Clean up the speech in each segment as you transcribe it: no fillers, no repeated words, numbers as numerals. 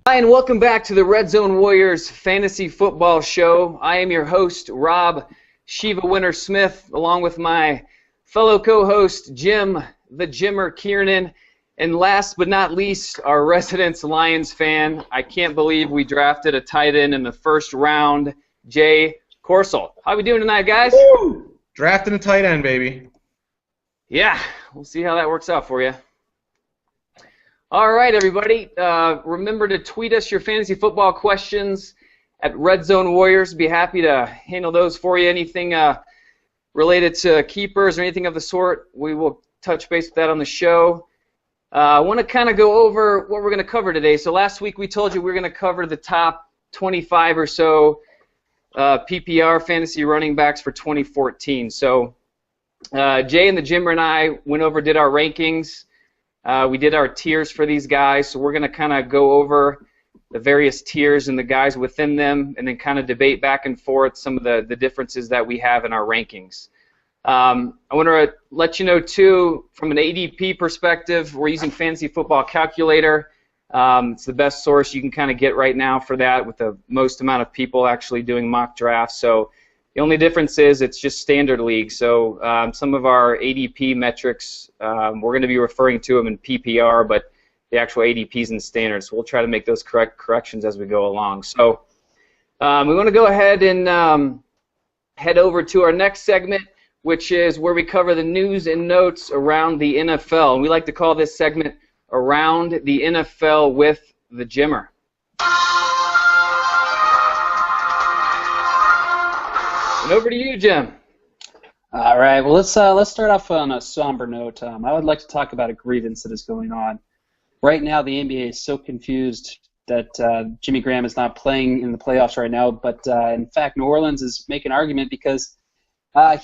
Hi, and welcome back to the Red Zone Warriors Fantasy Football Show. I am your host, Rob Shiva Winter Smith, along with my fellow co-host, Jim the Jimmer Kiernan, and last but not least, our resident Lions fan. I can't believe we drafted a tight end in the first round, Jay Corsell. How we doing tonight, guys? Woo! Drafting a tight end, baby. Yeah, we'll see how that works out for you. All right, everybody. Remember to tweet us your fantasy football questions at Red Zone Warriors. Be happy to handle those for you. Anything related to keepers or anything of the sort, we will touch base with that on the show. I want to kind of go over what we're going to cover today. So last week we told you we were going to cover the top 25 or so PPR fantasy running backs for 2014. So Jay and the Jimmer and I went over, did our rankings. We did our tiers for these guys, so we're going to kind of go over the various tiers and the guys within them, and then kind of debate back and forth some of the differences that we have in our rankings. I want to let you know, too, from an ADP perspective, we're using Fantasy Football Calculator. It's the best source you can kind of get right now for that, with the most amount of people actually doing mock drafts. So the only difference is it's just standard league. So some of our ADP metrics, we're going to be referring to them in PPR, but the actual ADPs and standards. So we'll try to make those corrections as we go along. So we want to go ahead and head over to our next segment, which is where we cover the news and notes around the NFL. And we like to call this segment Around the NFL with the Jimmer. And over to you, Jim. All right. Well, let's start off on a somber note. I would like to talk about a grievance that is going on right now. The NBA is so confused that Jimmy Graham is not playing in the playoffs right now. But in fact, New Orleans is making an argument because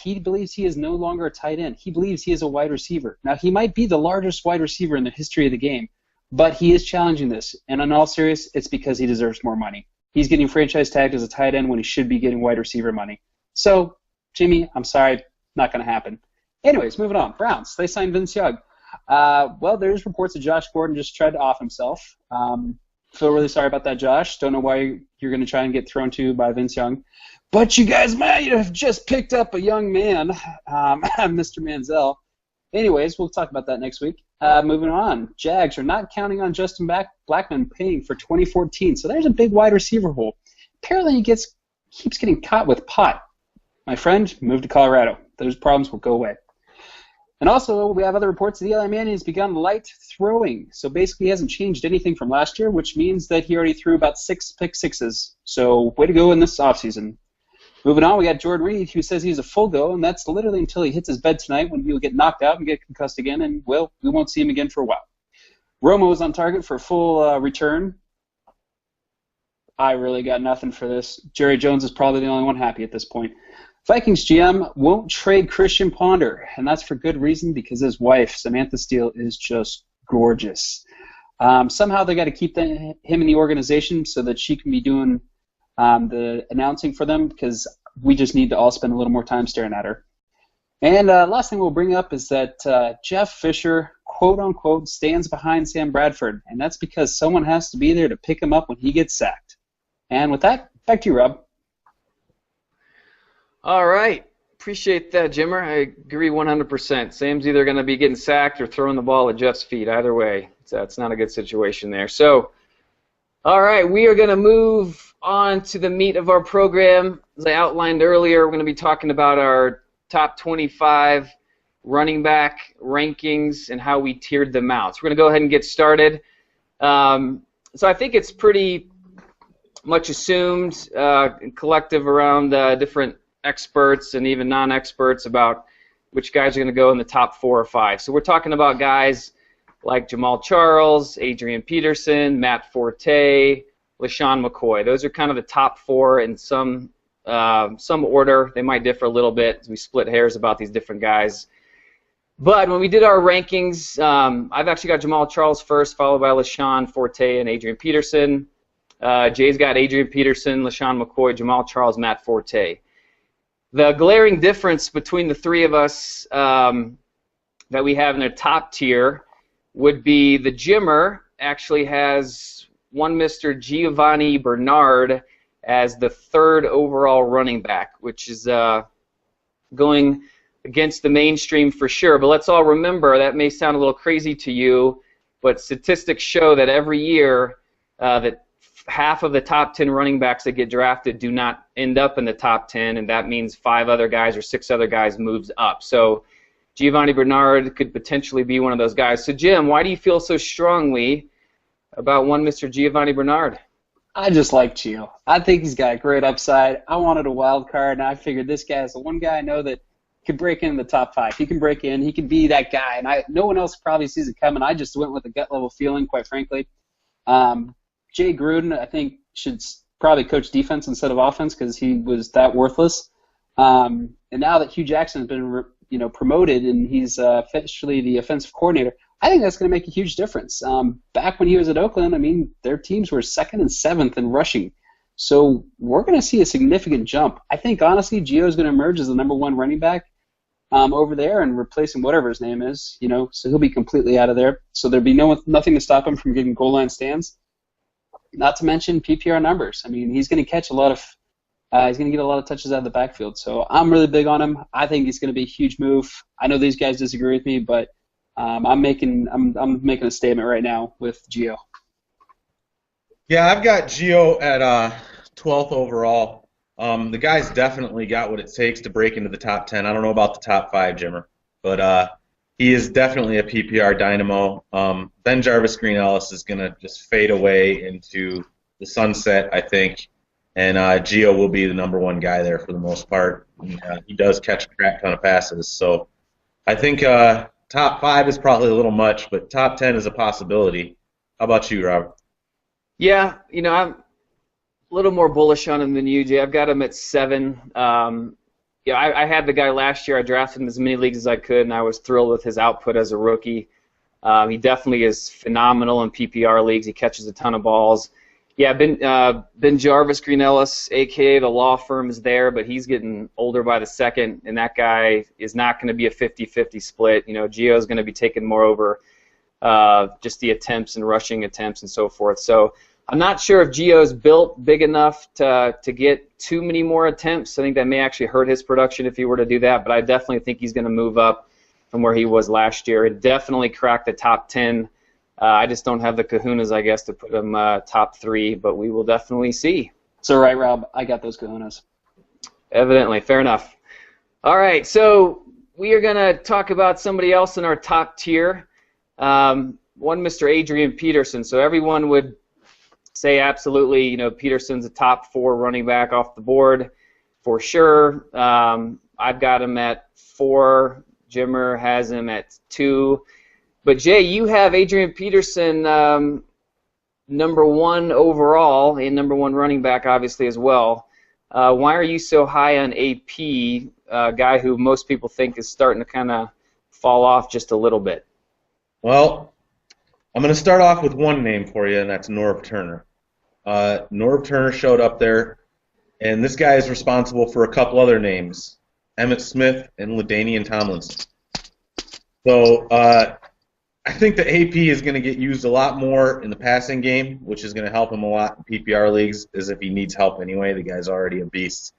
he believes he is no longer a tight end. He believes he is a wide receiver. Now, he might be the largest wide receiver in the history of the game, but he is challenging this. And in all seriousness, it's because he deserves more money. He's getting franchise tagged as a tight end when he should be getting wide receiver money. So, Jimmy, I'm sorry, not going to happen. Anyways, moving on. Browns, they signed Vince Young. Well, there's reports that Josh Gordon just tried to off himself. Feel really sorry about that, Josh. Don't know why you're going to try and get thrown to by Vince Young. But you guys might have just picked up a young man, Mr. Manziel. Anyways, we'll talk about that next week. Moving on. Jags are not counting on Justin Blackmon paying for 2014, so there's a big wide receiver hole. Apparently he keeps getting caught with pot. My friend, move to Colorado. Those problems will go away. And also, we have other reports that Eli Manning has begun light throwing. So basically, he hasn't changed anything from last year, which means that he already threw about 6 pick sixes. So way to go in this offseason. Moving on, we got Jordan Reed, who says he's a full go, and that's literally until he hits his bed tonight when he'll get knocked out and get concussed again, and, well, we won't see him again for a while. Romo is on target for a full return. I really got nothing for this. Jerry Jones is probably the only one happy at this point. Vikings GM won't trade Christian Ponder, and that's for good reason because his wife, Samantha Steele, is just gorgeous. Somehow they got to keep him in the organization so that she can be doing the announcing for them because we just need to all spend a little more time staring at her. And last thing we'll bring up is that Jeff Fisher, quote-unquote, stands behind Sam Bradford, and that's because someone has to be there to pick him up when he gets sacked. And with that, back to you, Rob. All right. Appreciate that, Jimmer. I agree 100%. Sam's either going to be getting sacked or throwing the ball at Jeff's feet. Either way, it's not a good situation there. So, all right, we are going to move on to the meat of our program. As I outlined earlier, we're going to be talking about our top 25 running back rankings and how we tiered them out. So we're going to go ahead and get started. So I think it's pretty much assumed and collective around different experts and even non-experts about which guys are going to go in the top 4 or 5. So we're talking about guys like Jamal Charles, Adrian Peterson, Matt Forte, LaShawn McCoy. Those are kind of the top 4 in some order. They might differ a little bit as we split hairs about these different guys. But when we did our rankings, I've actually got Jamal Charles first, followed by LaShawn Forte and Adrian Peterson. Jay's got Adrian Peterson, LaShawn McCoy, Jamal Charles, Matt Forte. The glaring difference between the three of us that we have in the top tier would be the Jimmer actually has one Mr. Giovanni Bernard as the third overall running back, which is going against the mainstream for sure. But let's all remember, that may sound a little crazy to you, but statistics show that every year that half of the top 10 running backs that get drafted do not end up in the top 10, and that means 5 other guys or 6 other guys moves up. So Giovanni Bernard could potentially be one of those guys. So Jim, why do you feel so strongly about one Mr. Giovanni Bernard? I just like Gio. I think he's got a great upside. I wanted a wild card, and I figured this guy is the one guy I know that could break in the top 5. He can break in. He can be that guy, and no one else probably sees it coming. I just went with a gut-level feeling, quite frankly. Jay Gruden, I think, should probably coach defense instead of offense because he was that worthless. And now that Hugh Jackson has been promoted and he's officially the offensive coordinator, I think that's going to make a huge difference. Back when he was at Oakland, I mean, their teams were 2nd and 7th in rushing. So we're going to see a significant jump. I think, honestly, Gio is going to emerge as the number 1 running back over there and replacing whatever his name is, so he'll be completely out of there. So there'll be nothing to stop him from getting goal line stands. Not to mention PPR numbers. I mean, he's going to catch he's going to get a lot of touches out of the backfield. So I'm really big on him. I think he's going to be a huge move. I know these guys disagree with me, but I'm making a statement right now with Gio. Yeah, I've got Gio at 12th overall. The guy's definitely got what it takes to break into the top 10. I don't know about the top 5, Jimmer, but he is definitely a PPR dynamo. Ben Jarvis Green Ellis is going to just fade away into the sunset, I think, and Gio will be the number 1 guy there for the most part. He does catch a crap ton of passes, so I think top 5 is probably a little much, but top 10 is a possibility. How about you, Robert? Yeah, I'm a little more bullish on him than you, Jay. I've got him at 7. I had the guy last year. I drafted him as many leagues as I could, and I was thrilled with his output as a rookie. He definitely is phenomenal in PPR leagues. He catches a ton of balls. Yeah, Ben Jarvis Green Ellis, a.k.a. the law firm, is there, but he's getting older by the second, and that guy is not going to be a 50-50 split. Gio is going to be taking more over just the attempts and rushing attempts and so forth. So I'm not sure if Gio's built big enough to get too many more attempts. I think that may actually hurt his production if he were to do that, but I definitely think he's going to move up from where he was last year. It definitely cracked the top 10. I just don't have the kahunas, I guess, to put him top 3, but we will definitely see. It's all right, Rob. I got those kahunas. Evidently. Fair enough. All right, so we are going to talk about somebody else in our top tier, one Mr. Adrian Peterson. So everyone would say absolutely, Peterson's a top 4 running back off the board for sure. I've got him at 4. Jimmer has him at 2. But Jay, you have Adrian Peterson number 1 overall and number 1 running back, obviously, as well. Why are you so high on AP, a guy who most people think is starting to kind of fall off just a little bit? Well, I'm going to start off with one name for you, and that's Norv Turner. Norv Turner showed up there, and this guy is responsible for a couple other names, Emmitt Smith and LaDainian Tomlinson. So I think the AP is going to get used a lot more in the passing game, which is going to help him a lot in PPR leagues, as if he needs help anyway. The guy's already a beast.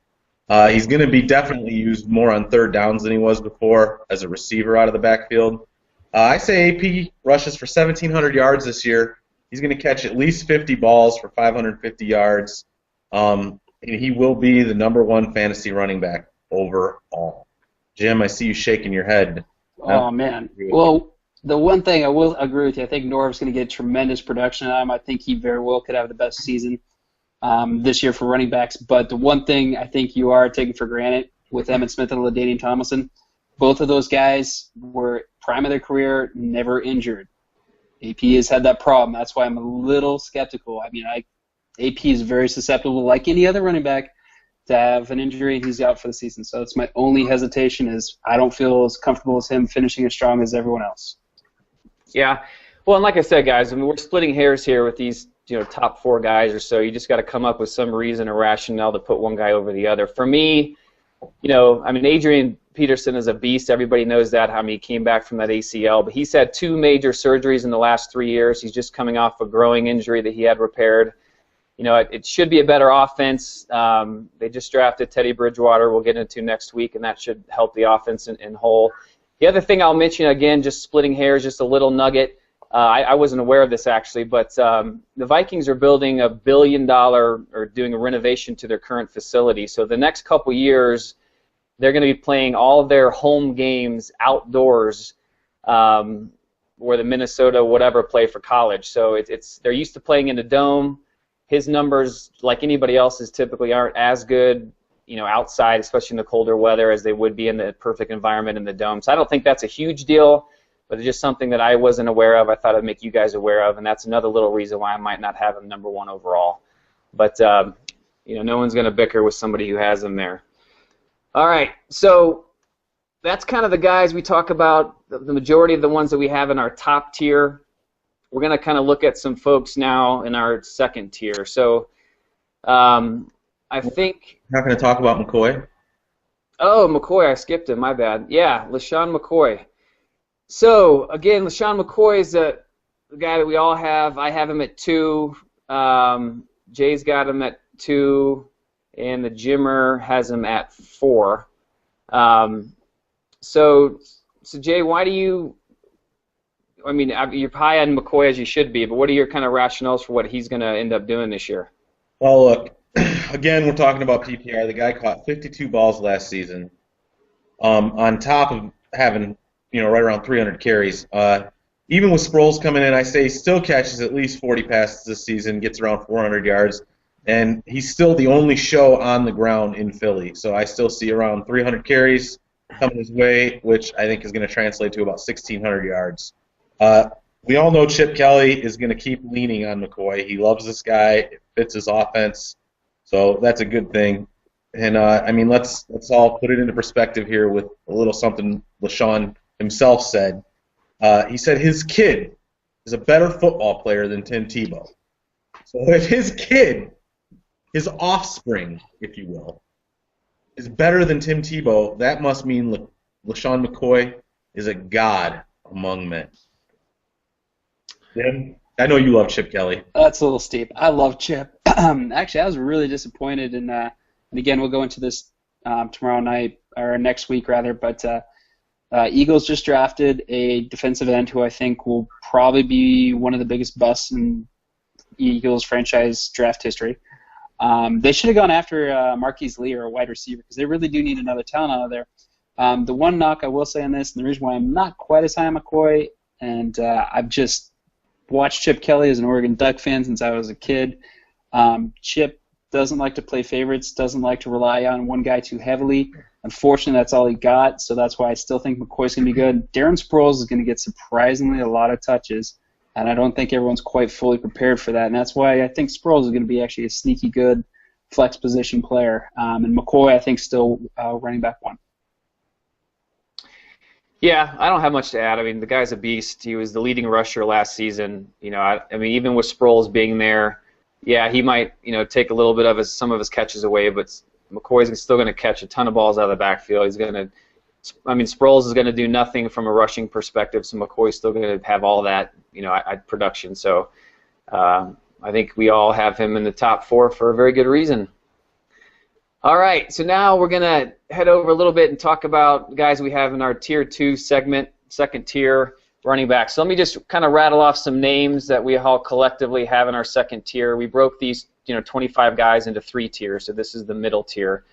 He's going to be definitely used more on 3rd downs than he was before as a receiver out of the backfield. I say AP rushes for 1,700 yards this year. He's going to catch at least 50 balls for 550 yards, and he will be the number 1 fantasy running back overall. Jim, I see you shaking your head. Oh, man. Well, the one thing I will agree with you, I think Norv's going to get tremendous production out of him. I think he very well could have the best season this year for running backs. But the one thing I think you are taking for granted with Emmitt Smith and LaDainian Tomlinson, both of those guys were prime of their career, never injured. AP has had that problem. That's why I'm a little skeptical. I mean, AP is very susceptible, like any other running back, to have an injury, and he's out for the season. So that's my only hesitation is I don't feel as comfortable as him finishing as strong as everyone else. Yeah. Well, and like I said, guys, I mean, we're splitting hairs here with these top 4 guys or so. You just got to come up with some reason or rationale to put one guy over the other. For me, I mean, Adrian Peterson is a beast. Everybody knows that. I mean, he came back from that ACL, but he's had 2 major surgeries in the last 3 years. He's just coming off a growing injury that he had repaired. It should be a better offense. They just drafted Teddy Bridgewater, we'll get into next week, and that should help the offense in whole. The other thing I'll mention, again, just splitting hairs, just a little nugget. I wasn't aware of this actually, but the Vikings are building $1 billion or doing a renovation to their current facility. So the next couple years, they're going to be playing all their home games outdoors, where the Minnesota whatever play for college. So they're used to playing in the dome. His numbers, like anybody else's, typically aren't as good, outside, especially in the colder weather, as they would be in the perfect environment in the dome. So I don't think that's a huge deal, but it's just something that I wasn't aware of. I thought I'd make you guys aware of, and that's another little reason why I might not have him number 1 overall. But no one's going to bicker with somebody who has him there. All right, so that's kind of the guys we talk about, the majority of the ones that we have in our top tier. We're going to kind of look at some folks now in our second tier. So I think... Not going to talk about McCoy? Oh, McCoy, I skipped him, my bad. Yeah, LeSean McCoy. So, again, LeSean McCoy is the guy that we all have. I have him at 2. Jay's got him at 2. And the Jimmer has him at 4. So Jay, why do you? I mean, you're high on McCoy as you should be, but what are your kind of rationales for what he's going to end up doing this year? Well, look, again, we're talking about PPR. The guy caught 52 balls last season, on top of having right around 300 carries. Even with Sproles coming in, I say he still catches at least 40 passes this season, gets around 400 yards. And he's still the only show on the ground in Philly. So I still see around 300 carries coming his way, which I think is going to translate to about 1,600 yards. We all know Chip Kelly is going to keep leaning on McCoy. He loves this guy. It fits his offense. So that's a good thing. And, let's all put it into perspective here with a little something LeSean himself said. He said his kid is a better football player than Tim Tebow. So if his kid, his offspring, if you will, is better than Tim Tebow, that must mean LeSean McCoy is a god among men. Tim, I know you love Chip Kelly. That's a little steep. I love Chip. Actually, I was really disappointed, and again, we'll go into this tomorrow night, or next week, rather, but Eagles just drafted a defensive end who I think will probably be one of the biggest busts in Eagles franchise draft history. They should have gone after Marquise Lee or a wide receiver because they really do need another talent out of there. The one knock I will say on this, and the reason why I'm not quite as high on McCoy, and I've just watched Chip Kelly as an Oregon Duck fan since I was a kid. Chip doesn't like to play favorites, doesn't like to rely on one guy too heavily. Unfortunately, that's all he got, so that's why I still think McCoy's going to be good. Darren Sproles is going to get surprisingly a lot of touches, and I don't think everyone's quite fully prepared for that, and that's why I think Sproles is going to be actually a sneaky good flex position player. And McCoy, I think, still running back 1. Yeah, I don't have much to add. I mean, the guy's a beast. He was the leading rusher last season. I mean, even with Sproles being there, yeah, he might, take a little bit of some of his catches away, but McCoy's still going to catch a ton of balls out of the backfield. Sproles is going to do nothing from a rushing perspective, so McCoy's still going to have all that, production. So I think we all have him in the top 4 for a very good reason. All right, so now we're going to head over a little bit and talk about guys we have in our Tier 2 segment, second tier running backs. So let me just kind of rattle off some names that we all collectively have in our second tier. We broke these 25 guys into 3 tiers, so this is the middle tier,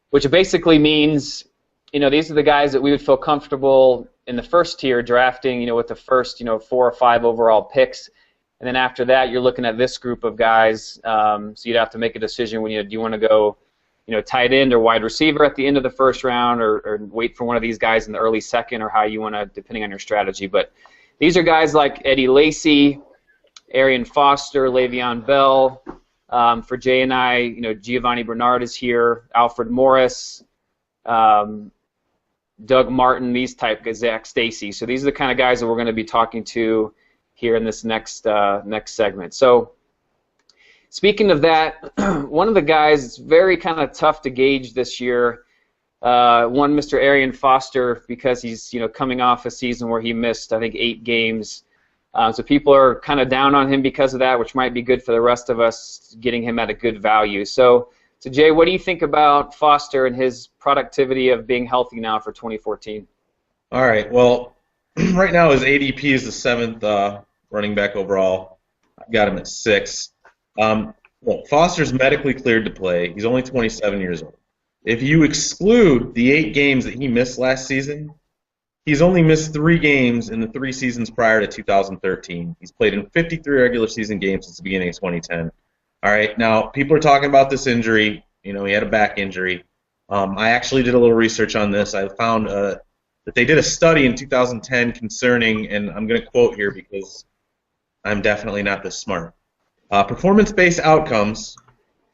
which basically means these are the guys that we would feel comfortable in the first tier drafting, with the first 4 or 5 overall picks. And then after that, you're looking at this group of guys, so you'd have to make a decision when do you want to go tight end or wide receiver at the end of the first round, or wait for one of these guys in the early second, or how you want to, depending on your strategy. But these are guys like Eddie Lacy, Arian Foster, Le'Veon Bell. For Jay and I, Giovanni Bernard is here, Alfred Morris, Doug Martin, these type guys, Zach Stacy. So these are the kind of guys that we're going to be talking to here in this next segment. So speaking of that, one of the guys, it's very kind of tough to gauge this year. one Mr. Arian Foster because he's coming off a season where he missed I think 8 games. So people are kind of down on him because of that, which might be good for the rest of us, getting him at a good value. So Jay, what do you think about Foster and his productivity of being healthy now for 2014? All right. Well, right now his ADP is the 7th running back overall. I've got him at 6. Well, Foster's medically cleared to play. He's only 27 years old. If you exclude the 8 games that he missed last season, he's only missed 3 games in the 3 seasons prior to 2013. He's played in 53 regular season games since the beginning of 2010. All right, now people are talking about this injury. He had a back injury. I actually did a little research on this. I found that they did a study in 2010 concerning, and I'm going to quote here because I'm definitely not this smart, performance-based outcomes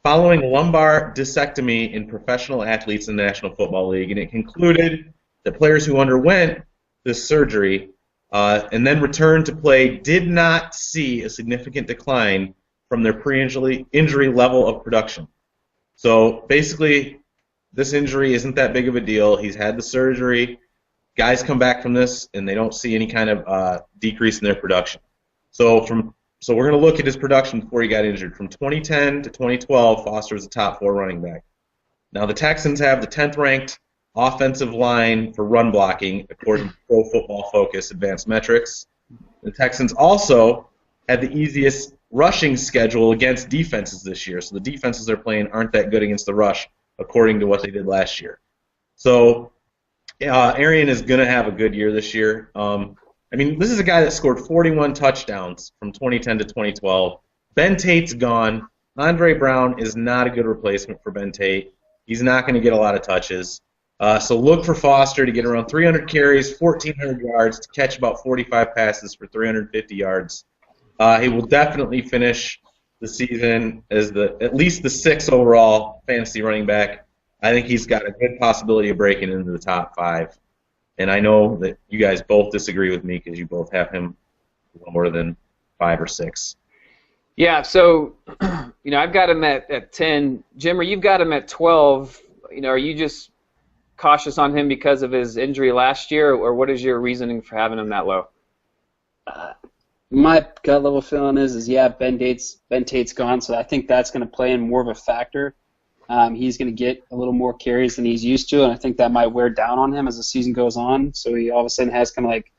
following lumbar discectomy in professional athletes in the National Football League, and it concluded that players who underwent this surgery and then returned to play did not see a significant decline from their pre-injury level of production. So basically, this injury isn't that big of a deal. He's had the surgery. Guys come back from this, and they don't see any kind of decrease in their production. So we're going to look at his production before he got injured. From 2010 to 2012, Foster was a top 4 running back. Now the Texans have the 10th ranked offensive line for run blocking according to Pro Football Focus advanced metrics. The Texans also had the easiest rushing schedule against defenses this year. So the defenses they're playing aren't that good against the rush according to what they did last year. So Arian is going to have a good year this year. This is a guy that scored 41 touchdowns from 2010 to 2012. Ben Tate's gone. Andre Brown is not a good replacement for Ben Tate. He's not going to get a lot of touches. So look for Foster to get around 300 carries, 1,400 yards, to catch about 45 passes for 350 yards. He will definitely finish the season as at least the 6th overall fantasy running back. I think he's got a good possibility of breaking into the top 5. And I know that you guys both disagree with me because you both have him lower than 5 or 6. Yeah, so I've got him at 10. Jimmer, you've got him at 12. Are you just cautious on him because of his injury last year, or what is your reasoning for having him that low? My gut level feeling is Ben Tate's gone, so I think that's going to play in more of a factor. He's going to get a little more carries than he's used to, and I think that might wear down on him as the season goes on. So he all of a sudden has kind of like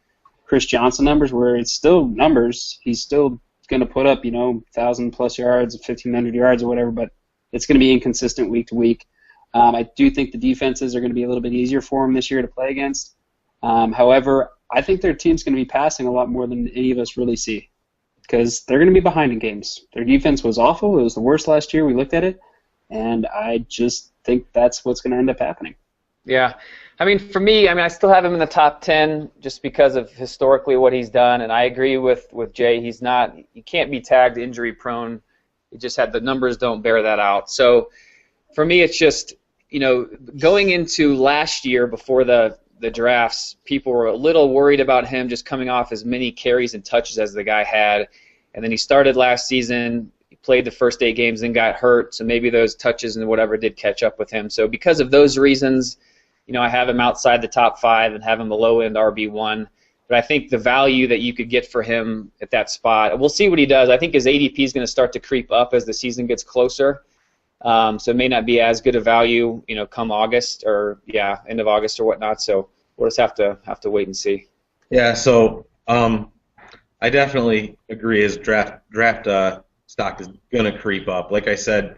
Chris Johnson numbers, where it's still numbers. He's still going to put up 1,000+ yards, 1,500 yards, or whatever, but it's going to be inconsistent week to week. I do think the defenses are going to be a little bit easier for him this year to play against. However, I think their team's going to be passing a lot more than any of us really see, because they're going to be behind in games. Their defense was awful. It was the worst last year. We looked at it. And I just think that's what's going to end up happening. Yeah. For me, I still have him in the top 10 just because of historically what he's done. And I agree with Jay. He can't be tagged injury prone. He just the numbers don't bear that out. So for me, it's just, going into last year before the drafts, people were a little worried about him just coming off as many carries and touches as the guy had. And then he started last season. Played the first 8 games and got hurt, so maybe those touches and whatever did catch up with him. So because of those reasons, I have him outside the top 5 and have him a low-end RB1. But I think the value that you could get for him at that spot, we'll see what he does. I think his ADP is going to start to creep up as the season gets closer. So it may not be as good a value, come August or end of August or whatnot. So we'll just have to wait and see. Yeah. So I definitely agree. His draft stock is going to creep up. Like I said,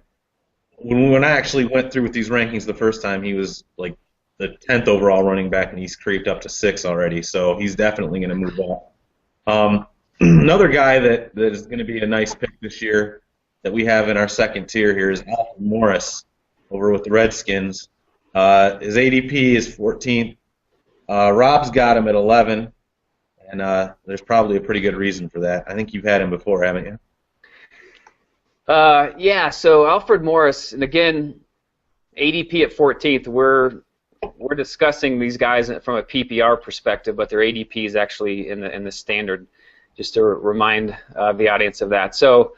when I actually went through with these rankings the first time, he was like the 10th overall running back, and he's creeped up to 6 already. So he's definitely going to move up. Another guy that is going to be a nice pick this year that we have in our second tier here is Alfred Morris over with the Redskins. His ADP is 14th. Rob's got him at 11, and there's probably a pretty good reason for that. I think you've had him before, haven't you? So Alfred Morris, and again, ADP at 14th. We're discussing these guys from a PPR perspective, but their ADP is actually in the standard. Just to remind the audience of that. So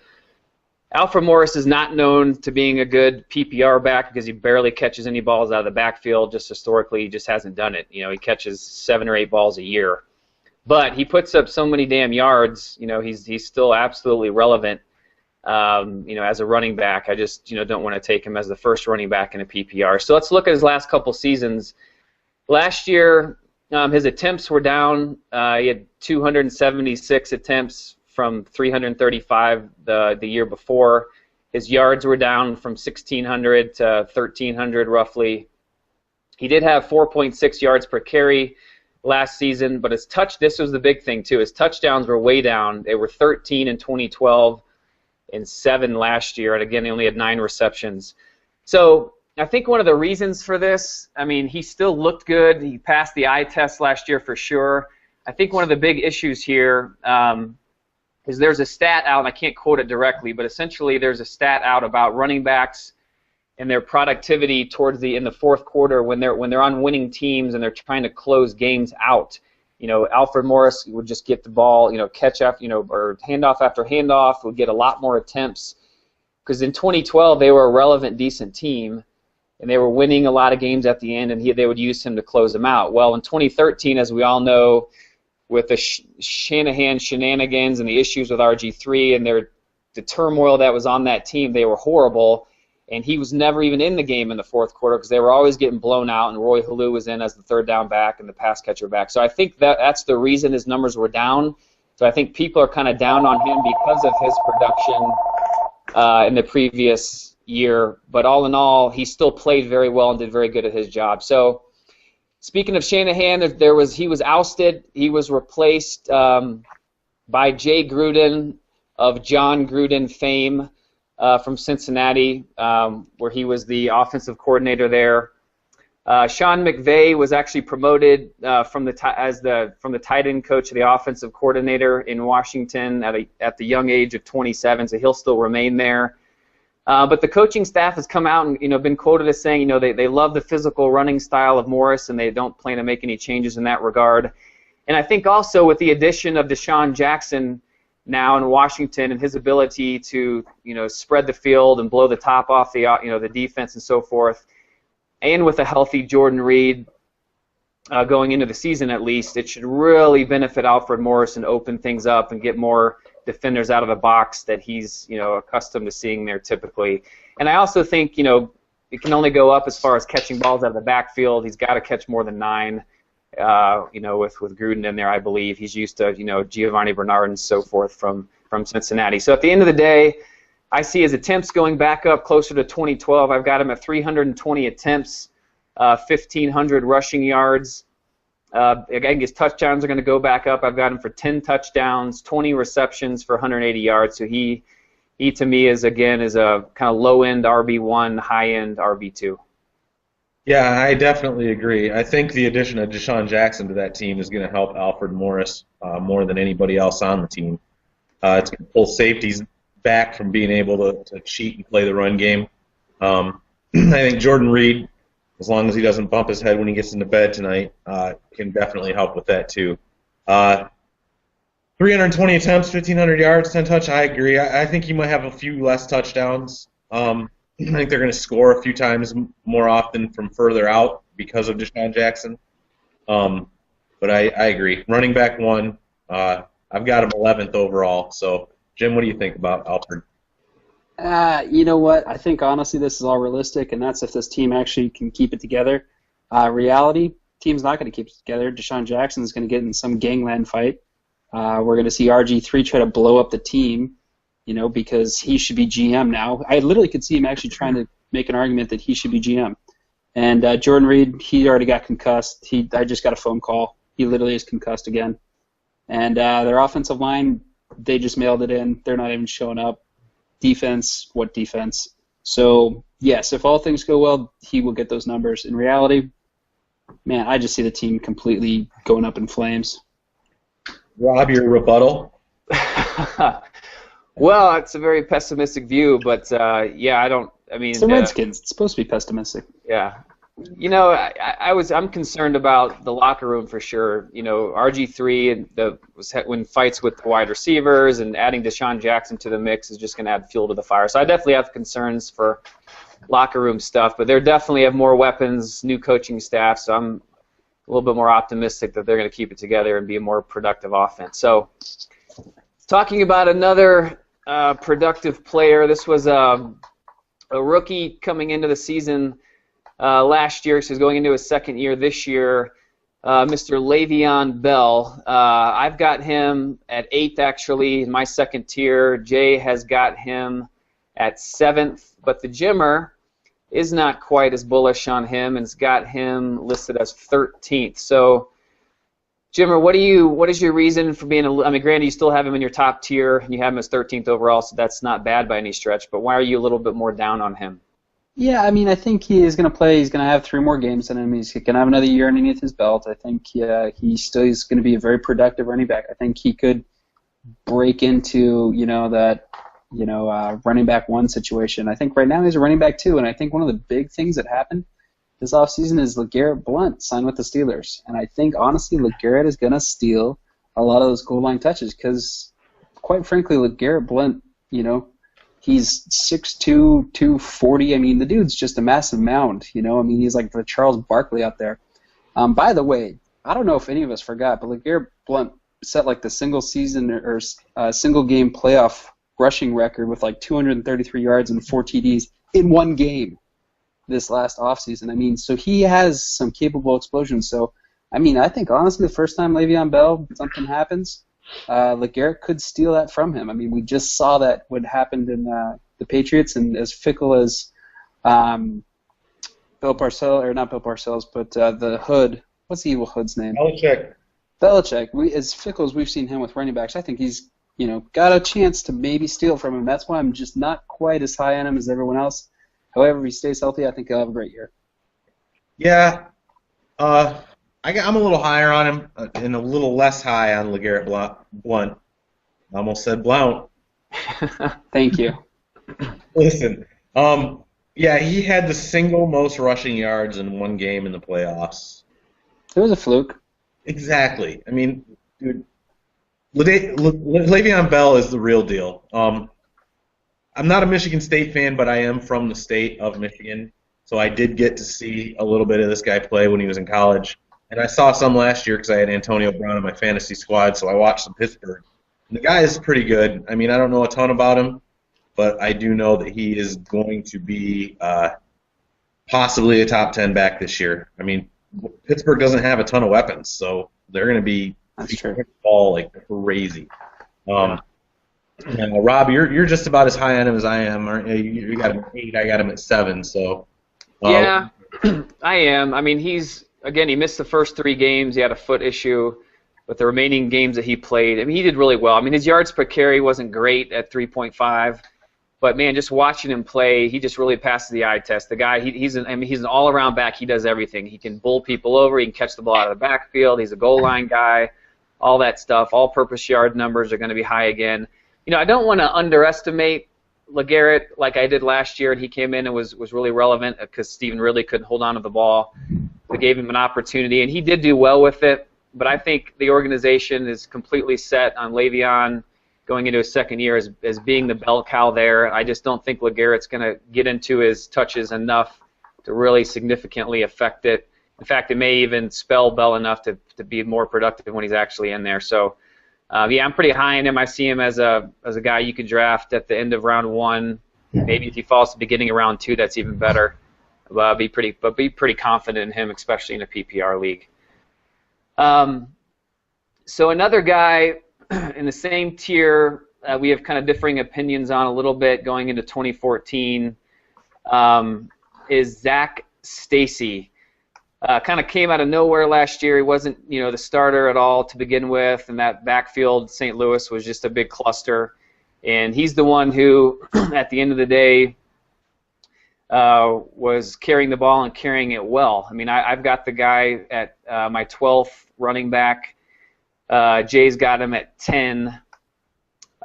Alfred Morris is not known to being a good PPR back because he barely catches any balls out of the backfield. Just historically, he just hasn't done it. He catches 7 or 8 balls a year. But he puts up so many damn yards. He's still absolutely relevant. As a running back, I just don't want to take him as the first running back in a PPR. So let's look at his last couple seasons. Last year, his attempts were down. He had 276 attempts from 335 the year before. His yards were down from 1,600 to 1,300 roughly. He did have 4.6 yards per carry last season, but this was the big thing too. His touchdowns were way down. They were 13 in 2012 and 7 last year, and again, he only had 9 receptions. So I think one of the reasons for this, he still looked good. He passed the eye test last year for sure. I think one of the big issues here is there's a stat out, and I can't quote it directly, but essentially there's a stat out about running backs and their productivity towards in the fourth quarter when they're on winning teams and they're trying to close games out. Alfred Morris would just get the ball, catch up, or handoff after handoff, would get a lot more attempts. Because in 2012, they were a relevant, decent team, and they were winning a lot of games at the end, and they would use him to close them out. Well, in 2013, as we all know, with the Shanahan shenanigans and the issues with RG3 and the turmoil that was on that team, they were horrible. And he was never even in the game in the fourth quarter because they were always getting blown out, and Roy Halou was in as the third down back and the pass catcher back. So I think that's the reason his numbers were down. So I think people are kind of down on him because of his production in the previous year. But all in all, he still played very well and did very good at his job. So speaking of Shanahan, he was ousted. He was replaced by Jay Gruden of John Gruden fame. From Cincinnati, where he was the offensive coordinator there. Sean McVay was actually promoted from the tight end coach to the offensive coordinator in Washington at the young age of 27, so he'll still remain there. But the coaching staff has come out and been quoted as saying they love the physical running style of Morris and they don't plan to make any changes in that regard. And I think also with the addition of Deshaun Jackson now in Washington and his ability to spread the field and blow the top off the defense and so forth, and with a healthy Jordan Reed going into the season at least, it should really benefit Alfred Morris and open things up and get more defenders out of the box that he's accustomed to seeing there typically. And I also think it can only go up as far as catching balls out of the backfield. He's got to catch more than 9. With Gruden in there, I believe he's used to Giovanni Bernard and so forth from Cincinnati. So at the end of the day, I see his attempts going back up closer to 2012. I've got him at 320 attempts, 1,500 rushing yards. Again, his touchdowns are going to go back up. I've got him for 10 touchdowns, 20 receptions for 180 yards. So he to me is a kind of low-end RB1, high-end RB2. Yeah, I definitely agree. I think the addition of Deshaun Jackson to that team is going to help Alfred Morris more than anybody else on the team. It's going to pull safeties back from being able to cheat and play the run game. I think Jordan Reed, as long as he doesn't bump his head when he gets into bed tonight, can definitely help with that too. 320 attempts, 1,500 yards, 10 touch. I agree. I think he might have a few less touchdowns. I think they're going to score a few times more often from further out because of Deshaun Jackson. But I agree. Running back 1, I've got him 11th overall. So, Jim, what do you think about Alfred? You know what? I think, honestly, this is all realistic, and that's if this team actually can keep it together. Reality, team's not going to keep it together. Deshaun Jackson is going to get in some gangland fight. We're going to see RG3 try to blow up the team. Because he should be GM now. I literally could see him actually trying to make an argument that he should be GM. And Jordan Reed, he already got concussed. I just got a phone call. He literally is concussed again. And their offensive line, they just mailed it in. They're not even showing up. Defense, what defense? So, yes, if all things go well, he will get those numbers. In reality, man, I just see the team completely going up in flames. Rob, your rebuttal? Well, it's a very pessimistic view, but yeah, I don't. I mean, it's the Redskins. It's supposed to be pessimistic. Yeah. I'm concerned about the locker room for sure. RG3 and when fights with the wide receivers, and adding Deshaun Jackson to the mix is just going to add fuel to the fire. So I definitely have concerns for locker room stuff, but they definitely have more weapons, new coaching staff, so I'm a little bit more optimistic that they're going to keep it together and be a more productive offense. So talking about another productive player, this was a rookie coming into the season last year, so he's going into his second year this year, Mr. Le'Veon Bell. I've got him at 8th, actually, in my second tier. Jay has got him at 7th, but the Jimmer is not quite as bullish on him and has got him listed as 13th. So, Jimmer, what is your reason for being granted you still have him in your top tier, and you have him as 13th overall, so that's not bad by any stretch, but why are you a little bit more down on him? Yeah, I think he is going to play. He's going to have 3 more games in him. He's going to have another year underneath his belt. I think he still is going to be a very productive running back. I think he could break into, that running back 1 situation. I think right now he's a running back 2, and I think one of the big things that happened this offseason is LeGarrette Blount signed with the Steelers. And I think, honestly, LeGarrette is going to steal a lot of those goal line touches because, quite frankly, LeGarrette Blount, he's 6'2", 240. The dude's just a massive mound, he's like the Charles Barkley out there. By the way, I don't know if any of us forgot, but LeGarrette Blount set like the single season or single game playoff rushing record with like 233 yards and 4 TDs in one game this last offseason. So he has some capable explosions. So, I think honestly the first time Le'Veon Bell, something happens, LeGarrette could steal that from him. We just saw that what happened in the Patriots, and as fickle as Bill Parcells, or not Bill Parcells, but the Hood, what's the evil Hood's name? Belichick. As fickle as we've seen him with running backs, I think he's got a chance to maybe steal from him. That's why I'm just not quite as high on him as everyone else. However, if he stays healthy, I think he'll have a great year. Yeah. I'm a little higher on him and a little less high on LeGarrette Blount. I almost said Blount. Thank you. Listen, he had the single most rushing yards in one game in the playoffs. It was a fluke. Exactly. Dude, Le'Veon Bell is the real deal. I'm not a Michigan State fan, but I am from the state of Michigan, so I did get to see a little bit of this guy play when he was in college. And I saw some last year because I had Antonio Brown in my fantasy squad, so I watched some Pittsburgh. And the guy is pretty good. I don't know a ton about him, but I do know that he is going to be possibly a top 10 back this year. Pittsburgh doesn't have a ton of weapons, so they're going to be the ball like crazy. Rob, you're just about as high on him as I am, aren't you? You got him at 8, I got him at 7, so. Yeah, I am. He missed the first 3 games. He had a foot issue, but the remaining games that he played, he did really well. His yards per carry wasn't great at 3.5, but man, just watching him play, he just really passes the eye test. The guy, he's an all-around back. He does everything. He can bowl people over. He can catch the ball out of the backfield. He's a goal line guy. All that stuff. All-purpose yard numbers are going to be high again. I don't want to underestimate LeGarrette like I did last year, and he came in and was really relevant because Stephen Ridley couldn't hold on to the ball. They gave him an opportunity, and he did do well with it. But I think the organization is completely set on Le'Veon going into his second year as being the bell cow there. I just don't think LeGarrette's going to get into his touches enough to really significantly affect it. In fact, it may even spell Bell enough to be more productive when he's actually in there. So, I'm pretty high on him. I see him as a guy you could draft at the end of round 1. Maybe if he falls to the beginning of round 2, that's even better. Be pretty confident in him, especially in a PPR league. So another guy in the same tier we have kind of differing opinions on a little bit going into 2014 is Zach Stacy. Kind of came out of nowhere last year. He wasn't, the starter at all to begin with, and that backfield, St. Louis, was just a big cluster. And he's the one who, at the end of the day, was carrying the ball and carrying it well. I've got the guy at my 12th running back. Jay's got him at 10.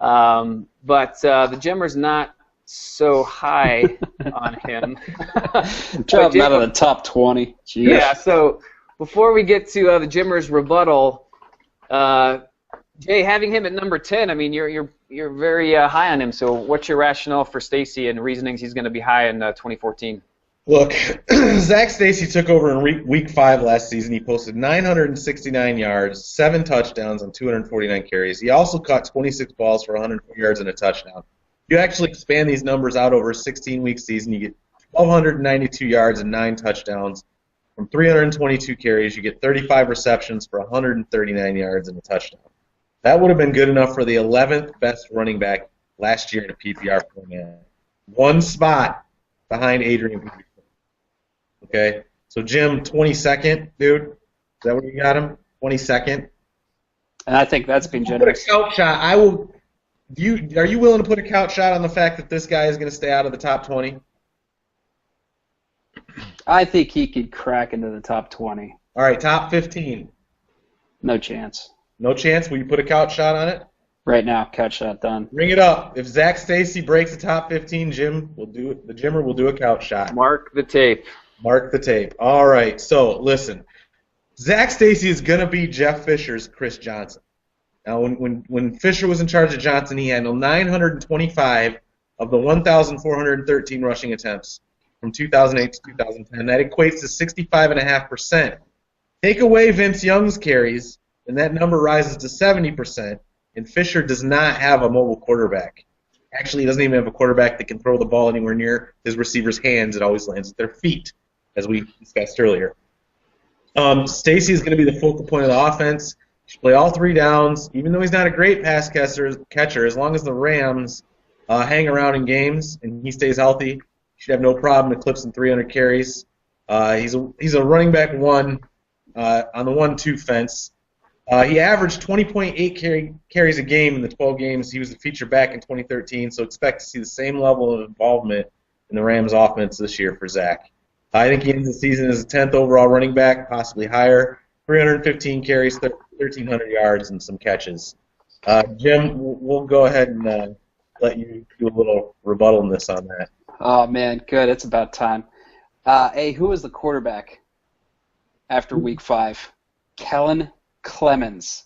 But the Jimmer's not so high on him. Drop him out of the top 20. Jeez. Yeah, so before we get to the Jimmer's rebuttal, Jay, having him at number 10, I mean, you're very high on him. So what's your rationale for Stacy and reasonings he's going to be high in 2014? Look, Zach Stacy took over in week 5 last season. He posted 969 yards, 7 touchdowns on 249 carries. He also caught 26 balls for 104 yards and a touchdown. If you actually expand these numbers out over a 16-week season, you get 1,292 yards and 9 touchdowns from 322 carries. You get 35 receptions for 139 yards and a touchdown. That would have been good enough for the 11th best running back last year in a PPR format. One spot behind Adrian Peterson. Okay, so Jim, 22nd, dude. Is that what you got him? 22nd. And I think that's been generous. Put a couch shot. I will. Are you willing to put a couch shot on the fact that this guy is going to stay out of the top 20? I think he could crack into the top 20. All right, top 15. No chance. No chance. Will you put a couch shot on it? Right now, couch shot done. Bring it up. If Zach Stacy breaks the top 15, Jim will do it. The Jimmer will do a couch shot. Mark the tape. Mark the tape. All right. So listen, Zach Stacy is going to be Jeff Fisher's Chris Johnson. Now, when Fisher was in charge of Johnson, he handled 925 of the 1,413 rushing attempts from 2008 to 2010. That equates to 65.5%. Take away Vince Young's carries, and that number rises to 70%. And Fisher does not have a mobile quarterback. Actually, he doesn't even have a quarterback that can throw the ball anywhere near his receiver's hands. It always lands at their feet, as we discussed earlier. Stacy is going to be the focal point of the offense. He should play all 3 downs. Even though he's not a great pass catcher, as long as the Rams hang around in games and he stays healthy, he should have no problem eclipsing 300 carries. He's a running back 1 on the 1-2 fence. He averaged 20.8 carries a game in the 12 games. He was the feature back in 2013, so expect to see the same level of involvement in the Rams' offense this year for Zach. I think he ends the season as a 10th overall running back, possibly higher. 315 carries, 1,300 yards, and some catches. Jim, we'll go ahead and let you do a little rebuttalness on that. Oh, man, good. It's about time. Hey, who was the quarterback after Week 5? Kellen Clemens.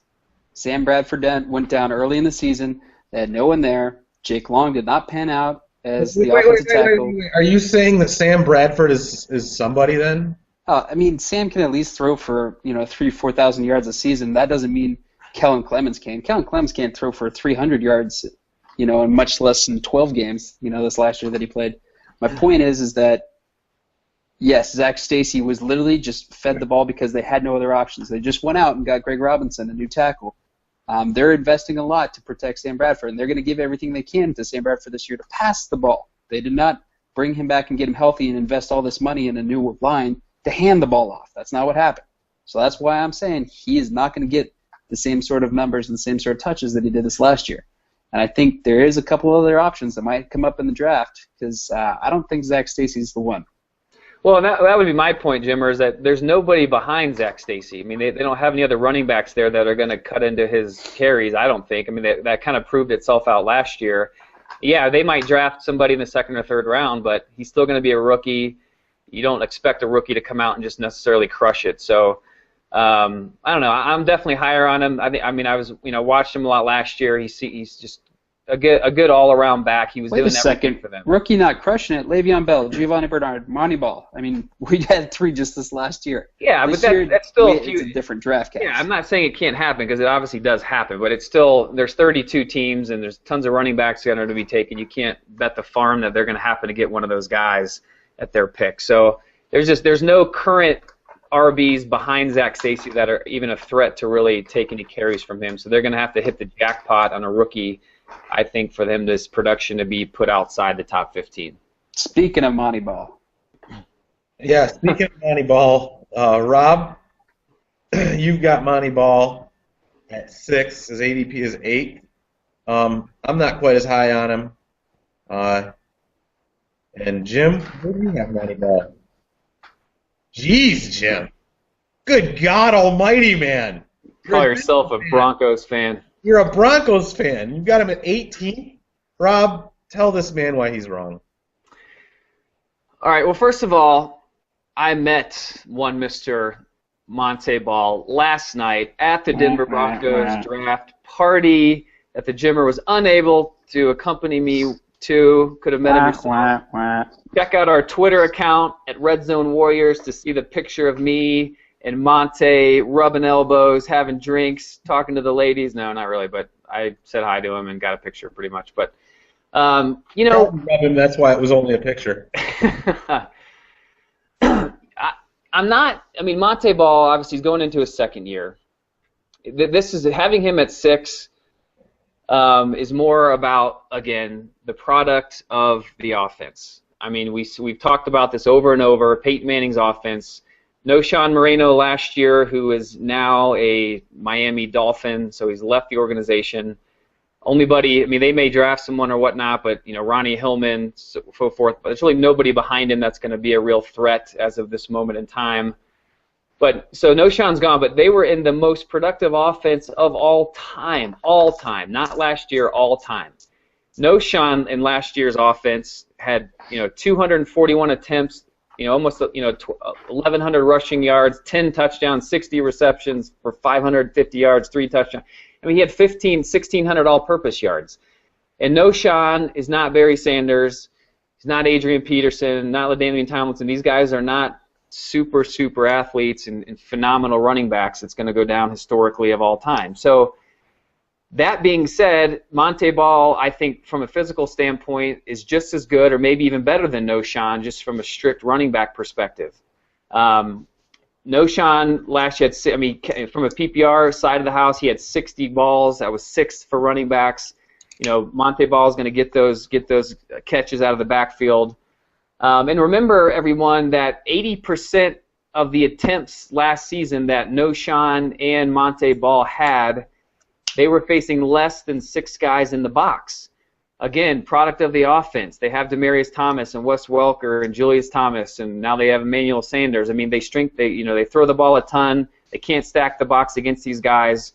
Sam Bradford went down early in the season. They had no one there. Jake Long did not pan out as the offensive tackle. Wait. Are you saying that Sam Bradford is somebody then? I mean, Sam can at least throw for 3,000-4,000 yards a season. That doesn't mean Kellen Clemens can. Kellen Clemens can't throw for 300 yards, in much less than 12 games. This last year that he played. My point is that yes, Zach Stacy was literally just fed the ball because they had no other options. They just went out and got Greg Robinson, a new tackle. They're investing a lot to protect Sam Bradford, and they're going to give everything they can to Sam Bradford this year to pass the ball. They did not bring him back and get him healthy and invest all this money in a new line to hand the ball off. That's not what happened. So that's why I'm saying he is not going to get the same sort of numbers and the same sort of touches that he did this last year. And I think there is a couple other options that might come up in the draft because I don't think Zach Stacy's the one. Well, that would be my point, Jimmer, is that there's nobody behind Zach Stacy. I mean, they don't have any other running backs there that are going to cut into his carries, I don't think. I mean, that kind of proved itself out last year. Yeah, they might draft somebody in the 2nd or 3rd round, but he's still going to be a rookie. You don't expect a rookie to come out and just necessarily crush it. So, I don't know. I'm definitely higher on him. I was watched him a lot last year. He's just a good all-around back. He was doing everything for them. Rookie not crushing it. Le'Veon Bell, Giovanni Bernard, Monty Ball. I mean, we had 3 just this last year. Yeah, but that's still it's a different draft cast. Yeah, I'm not saying it can't happen because it obviously does happen, but it's still there's 32 teams and there's tons of running backs that are going to be taken. You can't bet the farm that they're going to happen to get one of those guys at their pick. So there's no current RBs behind Zach Stacy that are even a threat to really take any carries from him. So they're going to have to hit the jackpot on a rookie, I think, for them this production to be put outside the top 15. Speaking of Monty Ball. Yeah, speaking of Monty Ball, Rob, you've got Monty Ball at 6. His ADP is 8. I'm not quite as high on him. And Jim, where do you have Monty Ball? Jeez, Jim. Good God almighty, man. Call yourself a Broncos fan. You're a Broncos fan. You've got him at 18. Rob, Tell this man why he's wrong. All right. Well, first of all, I met one Mr. Monte Ball last night at the Denver Broncos draft party that the Jimmer was unable to accompany me to. Could have met him yourself. Check out our Twitter account at Red Zone Warriors to see the picture of me and Monte rubbing elbows, having drinks, talking to the ladies. No, not really, but I said hi to him and got a picture pretty much. But, you know. Rub him, that's why it was only a picture. Monte Ball, obviously, he's going into his second year. This is having him at 6 is more about, again, the product of the offense. I mean, we've talked about this over and over. Peyton Manning's offense. Knowshon Moreno last year, who is now a Miami Dolphin, so he's left the organization. They may draft someone or whatnot, but Ronnie Hillman, so forth. But there's really nobody behind him that's going to be a real threat as of this moment in time. But so Knowshon's gone, but they were in the most productive offense of all time, not last year, all time. Knowshon in last year's offense had 241 attempts, almost 1,100 rushing yards, 10 touchdowns, 60 receptions for 550 yards, 3 touchdowns. I mean, he had 1,600 all-purpose yards. And Knowshon is not Barry Sanders. He's not Adrian Peterson, not LaDainian Tomlinson. These guys are not super, super athletes and phenomenal running backs. It's going to go down historically of all time. So that being said, Monte Ball, I think from a physical standpoint, is just as good or maybe even better than Knowshon just from a strict running back perspective. Knowshon last year had, from a PPR side of the house, he had 60 balls. That was 6th for running backs. Monte Ball is going to get those catches out of the backfield. And remember, everyone, that 80% of the attempts last season that Knowshon and Monte Ball had, they were facing less than 6 guys in the box. Again, product of the offense. They have Demaryius Thomas and Wes Welker and Julius Thomas, and now they have Emmanuel Sanders. I mean, they throw the ball a ton. They can't stack the box against these guys.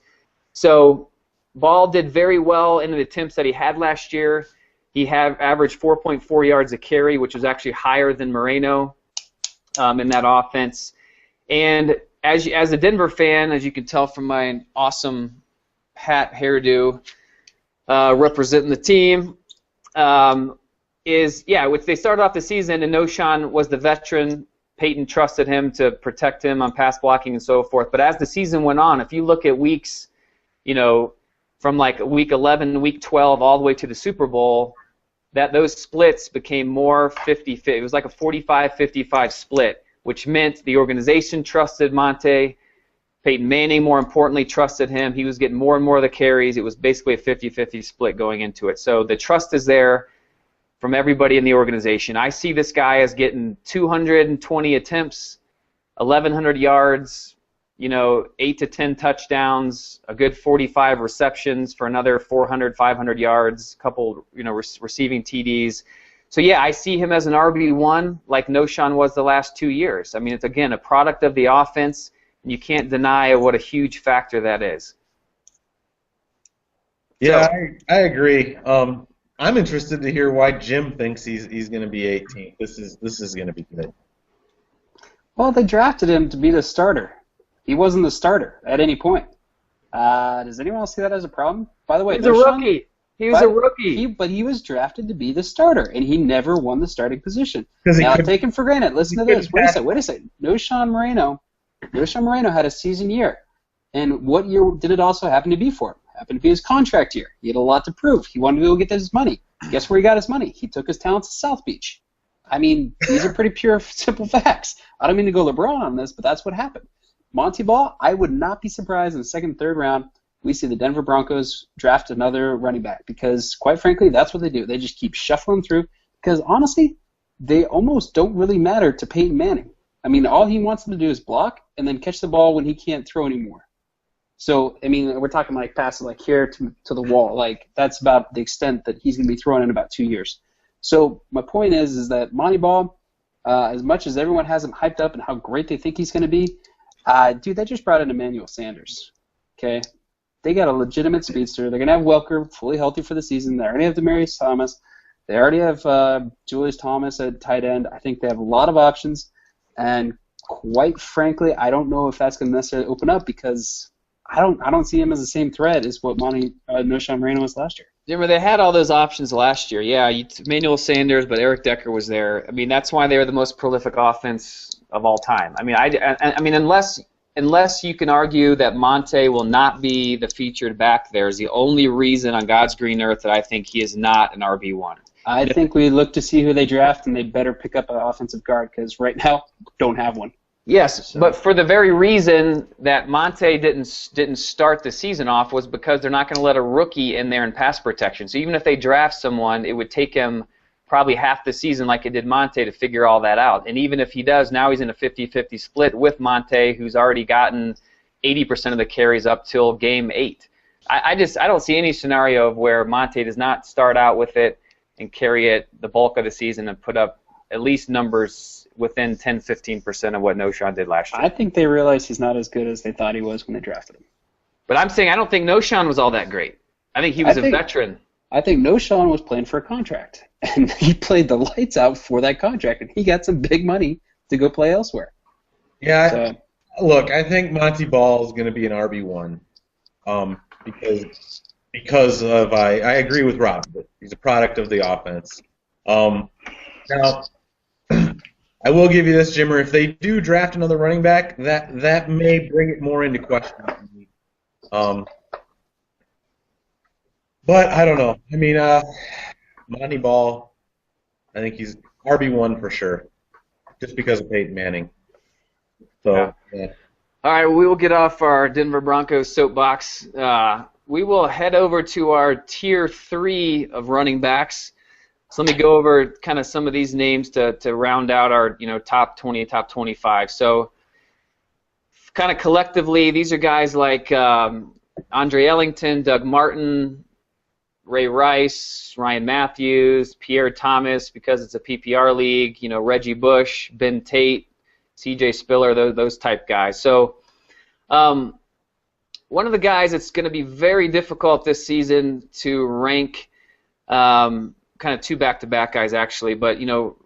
So Ball did very well in the attempts that he had last year. He averaged 4.4 yards a carry, which was actually higher than Moreno in that offense. And as a Denver fan, as you can tell from my awesome hat hairdo, representing the team, they started off the season and Knowshon was the veteran. Peyton trusted him to protect him on pass blocking and so forth. But as the season went on, if you look at weeks, from like week 11, week 12, all the way to the Super Bowl, that those splits became more 50-50. It was like a 45-55 split, which meant the organization trusted Monte. Peyton Manning, more importantly, trusted him. He was getting more and more of the carries. It was basically a 50-50 split going into it. So the trust is there from everybody in the organization. I see this guy as getting 220 attempts, 1,100 yards, 8 to 10 touchdowns, a good 45 receptions for another 400, 500 yards, a couple, receiving TDs. So, yeah, I see him as an RB1 like Knowshon was the last 2 years. I mean, it's, again, a product of the offense. You can't deny what a huge factor that is. Yeah, I agree. I'm interested to hear why Jim thinks he's going to be 18. This is going to be good. Well, they drafted him to be the starter. He wasn't the starter at any point. Does anyone else see that as a problem? By the way, he's a rookie. He was a rookie. But he was drafted to be the starter, and he never won the starting position. Now, taken for granted. Listen to this. Wait a second. Knowshon Moreno had a season year. And what year did it also happen to be for him? It happened to be his contract year. He had a lot to prove. He wanted to go get his money. Guess where he got his money? He took his talents to South Beach. I mean, these are pretty pure, simple facts. I don't mean to go LeBron on this, but that's what happened. Monte Ball, I would not be surprised in the second, third round we see the Denver Broncos draft another running back because, quite frankly, that's what they do. They just keep shuffling through because, honestly, they almost don't really matter to Peyton Manning. I mean, all he wants them to do is block and then catch the ball when he can't throw anymore. So, I mean, we're talking like passes like here to the wall. Like, that's about the extent that he's going to be throwing in about 2 years. So, my point is that Monte Ball, as much as everyone has him hyped up and how great they think he's going to be, dude, they just brought in Emmanuel Sanders. Okay? They got a legitimate speedster. They're going to have Welker fully healthy for the season. They're going to have Demaryius Thomas. They already have Julius Thomas at tight end. I think they have a lot of options, and quite frankly, I don't know if that's going to necessarily open up because I don't see him as the same threat as what Knowshon Moreno was last year. Remember, they had all those options last year. Yeah, Emmanuel Sanders, but Eric Decker was there. I mean, that's why they were the most prolific offense of all time. I mean, unless you can argue that Monte will not be the featured back there is the only reason on God's green earth that I think he is not an RB1. I think we look to see who they draft, and they better pick up an offensive guard because right now don't have one. Yes, but for the very reason that Monte didn't start the season off was because they're not going to let a rookie in there in pass protection. So even if they draft someone, it would take him probably half the season like it did Monte to figure all that out. And even if he does, now he's in a 50-50 split with Monte, who's already gotten 80% of the carries up till game 8. I don't see any scenario of where Monte does not start out with it and carry it the bulk of the season and put up at least numbers within 10-15% of what Knowshon did last year. I think they realize he's not as good as they thought he was when they drafted him. But I'm saying I don't think Knowshon was all that great. I think he was a veteran. I think Knowshon was playing for a contract, and he played the lights out for that contract, and he got some big money to go play elsewhere. Yeah, look, I think Monty Ball is going to be an RB1 because of I agree with Rob. He's a product of the offense. Now, I will give you this, Jimmer. If they do draft another running back, that may bring it more into question. But I don't know. I mean, Monty Ball, I think he's RB1 for sure, just because of Peyton Manning. So, yeah. All right, we will get off our Denver Broncos soapbox. We will head over to our tier 3 of running backs. So let me go over kind of some of these names to round out our top 20, top 25. So kind of collectively, these are guys like Andre Ellington, Doug Martin, Ray Rice, Ryan Matthews, Pierre Thomas, because it's a PPR league, Reggie Bush, Ben Tate, C.J. Spiller, those type guys. So one of the guys that's going to be very difficult this season to rank, kind of 2 back-to-back guys actually, but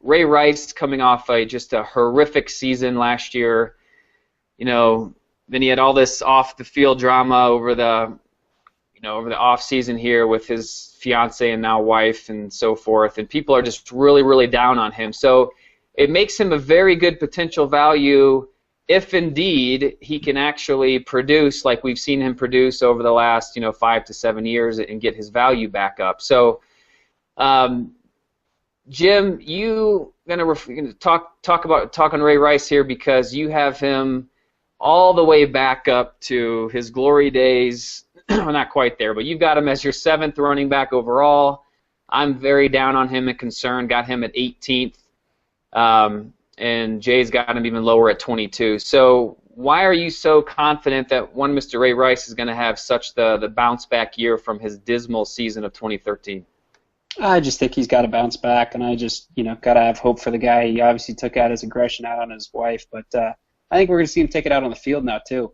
Ray Rice coming off just a horrific season last year. Then he had all this off-the-field drama over the off season here with his fiance and now wife and so forth, and people are just really, really down on him. So it makes him a very good potential value if indeed he can actually produce like we've seen him produce over the last 5 to 7 years and get his value back up. So Jim, you gonna talk on Ray Rice here because you have him all the way back up to his glory days. Well, not quite there, but you've got him as your 7th running back overall. I'm very down on him and concerned. Got him at 18th, and Jay's got him even lower at 22. So why are you so confident that one Mr. Ray Rice is going to have such the bounce back year from his dismal season of 2013? I just think he's got to bounce back, and I just got to have hope for the guy. He obviously took out his aggression out on his wife, but I think we're going to see him take it out on the field now too.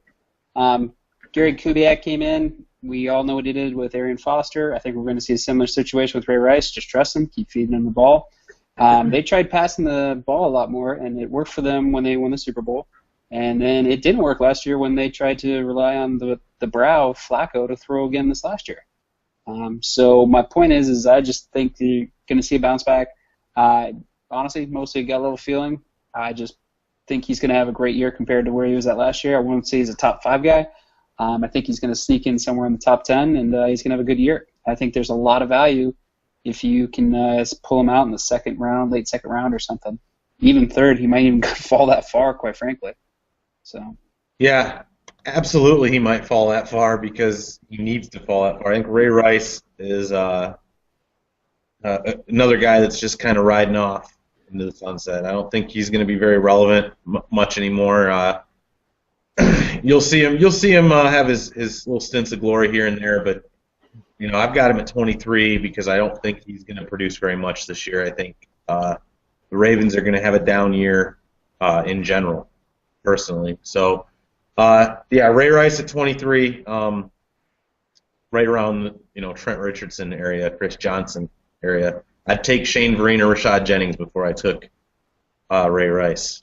Gary Kubiak came in. We all know what he did with Arian Foster. I think we're going to see a similar situation with Ray Rice. Just trust him. Keep feeding him the ball. They tried passing the ball a lot more, and it worked for them when they won the Super Bowl. And then it didn't work last year when they tried to rely on the brow Flacco to throw again this last year. So my point is I just think you're going to see a bounce back. Honestly, mostly got a little feeling. I just think he's going to have a great year compared to where he was at last year. I wouldn't say he's a top 5 guy. I think he's going to sneak in somewhere in the top 10, and he's going to have a good year. I think there's a lot of value if you can pull him out in the 2nd round, late 2nd round or something. Even 3rd, he might even fall that far, quite frankly. So. Yeah, absolutely he might fall that far because he needs to fall that far. I think Ray Rice is another guy that's just kind of riding off into the sunset. I don't think he's going to be very relevant much anymore. You'll see him have his little stints of glory here and there, but I've got him at 23 because I don't think he's going to produce very much this year. I think the Ravens are going to have a down year in general, personally. So, Ray Rice at 23, right around Trent Richardson area, Chris Johnson area. I'd take Shane Vereen or Rashad Jennings before I took Ray Rice.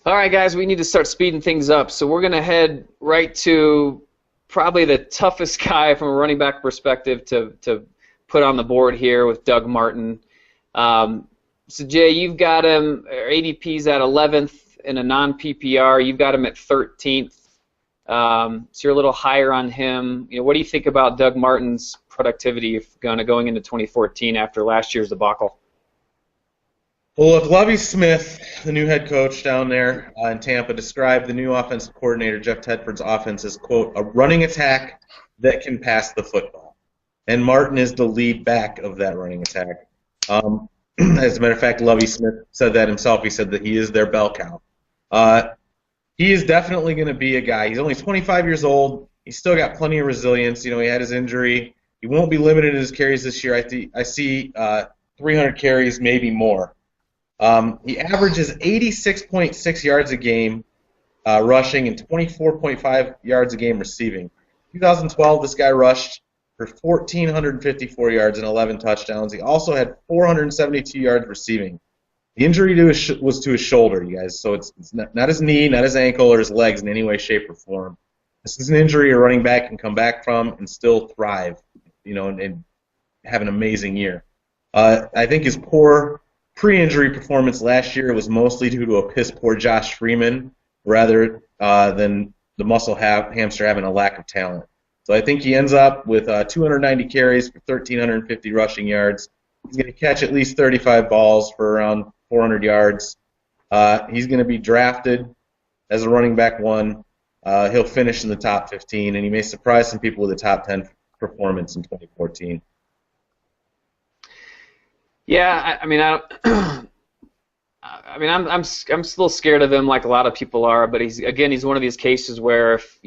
All right, guys, we need to start speeding things up. So we're going to head right to probably the toughest guy from a running back perspective to put on the board here with Doug Martin. So, Jay, you've got him, ADP's at 11th in a non-PPR. You've got him at 13th. So you're a little higher on him. What do you think about Doug Martin's productivity going into 2014 after last year's debacle? Well, if Lovie Smith, the new head coach down there in Tampa, described the new offensive coordinator, Jeff Tedford's offense, as, quote, a running attack that can pass the football. And Martin is the lead back of that running attack. As a matter of fact, Lovie Smith said that himself. He said that he is their bell cow. He is definitely going to be a guy. He's only 25 years old. He's still got plenty of resilience. He had his injury. He won't be limited in his carries this year. I see 300 carries, maybe more. He averages 86.6 yards a game rushing and 24.5 yards a game receiving. 2012, this guy rushed for 1,454 yards and 11 touchdowns. He also had 472 yards receiving. The injury was to his shoulder, you guys, so it's not his knee, not his ankle, or his legs in any way, shape, or form. This is an injury a running back can come back from and still thrive, and have an amazing year. I think his poor pre-injury performance last year was mostly due to a piss-poor Josh Freeman rather than the muscle hamster having a lack of talent. So I think he ends up with 290 carries for 1,350 rushing yards. He's going to catch at least 35 balls for around 400 yards. He's going to be drafted as a running back 1. He'll finish in the top 15, and he may surprise some people with a top 10 performance in 2014. Yeah, I'm a little scared of him, like a lot of people are. But he's one of these cases where if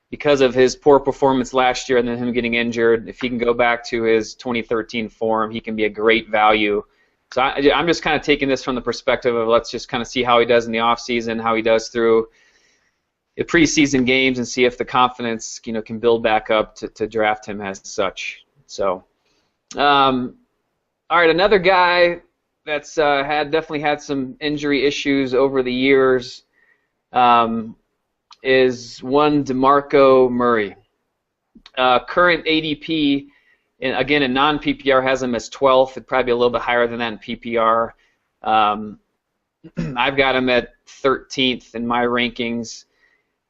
because of his poor performance last year and then him getting injured, if he can go back to his 2013 form, he can be a great value. So I'm just kind of taking this from the perspective of let's just kind of see how he does in the offseason, how he does through the preseason games, and see if the confidence can build back up to draft him as such. So, all right, another guy that's definitely had some injury issues over the years. Is one DeMarco Murray. Current ADP, again in non-PPR, has him as 12th. It'd probably be a little bit higher than that in PPR. I've got him at 13th in my rankings.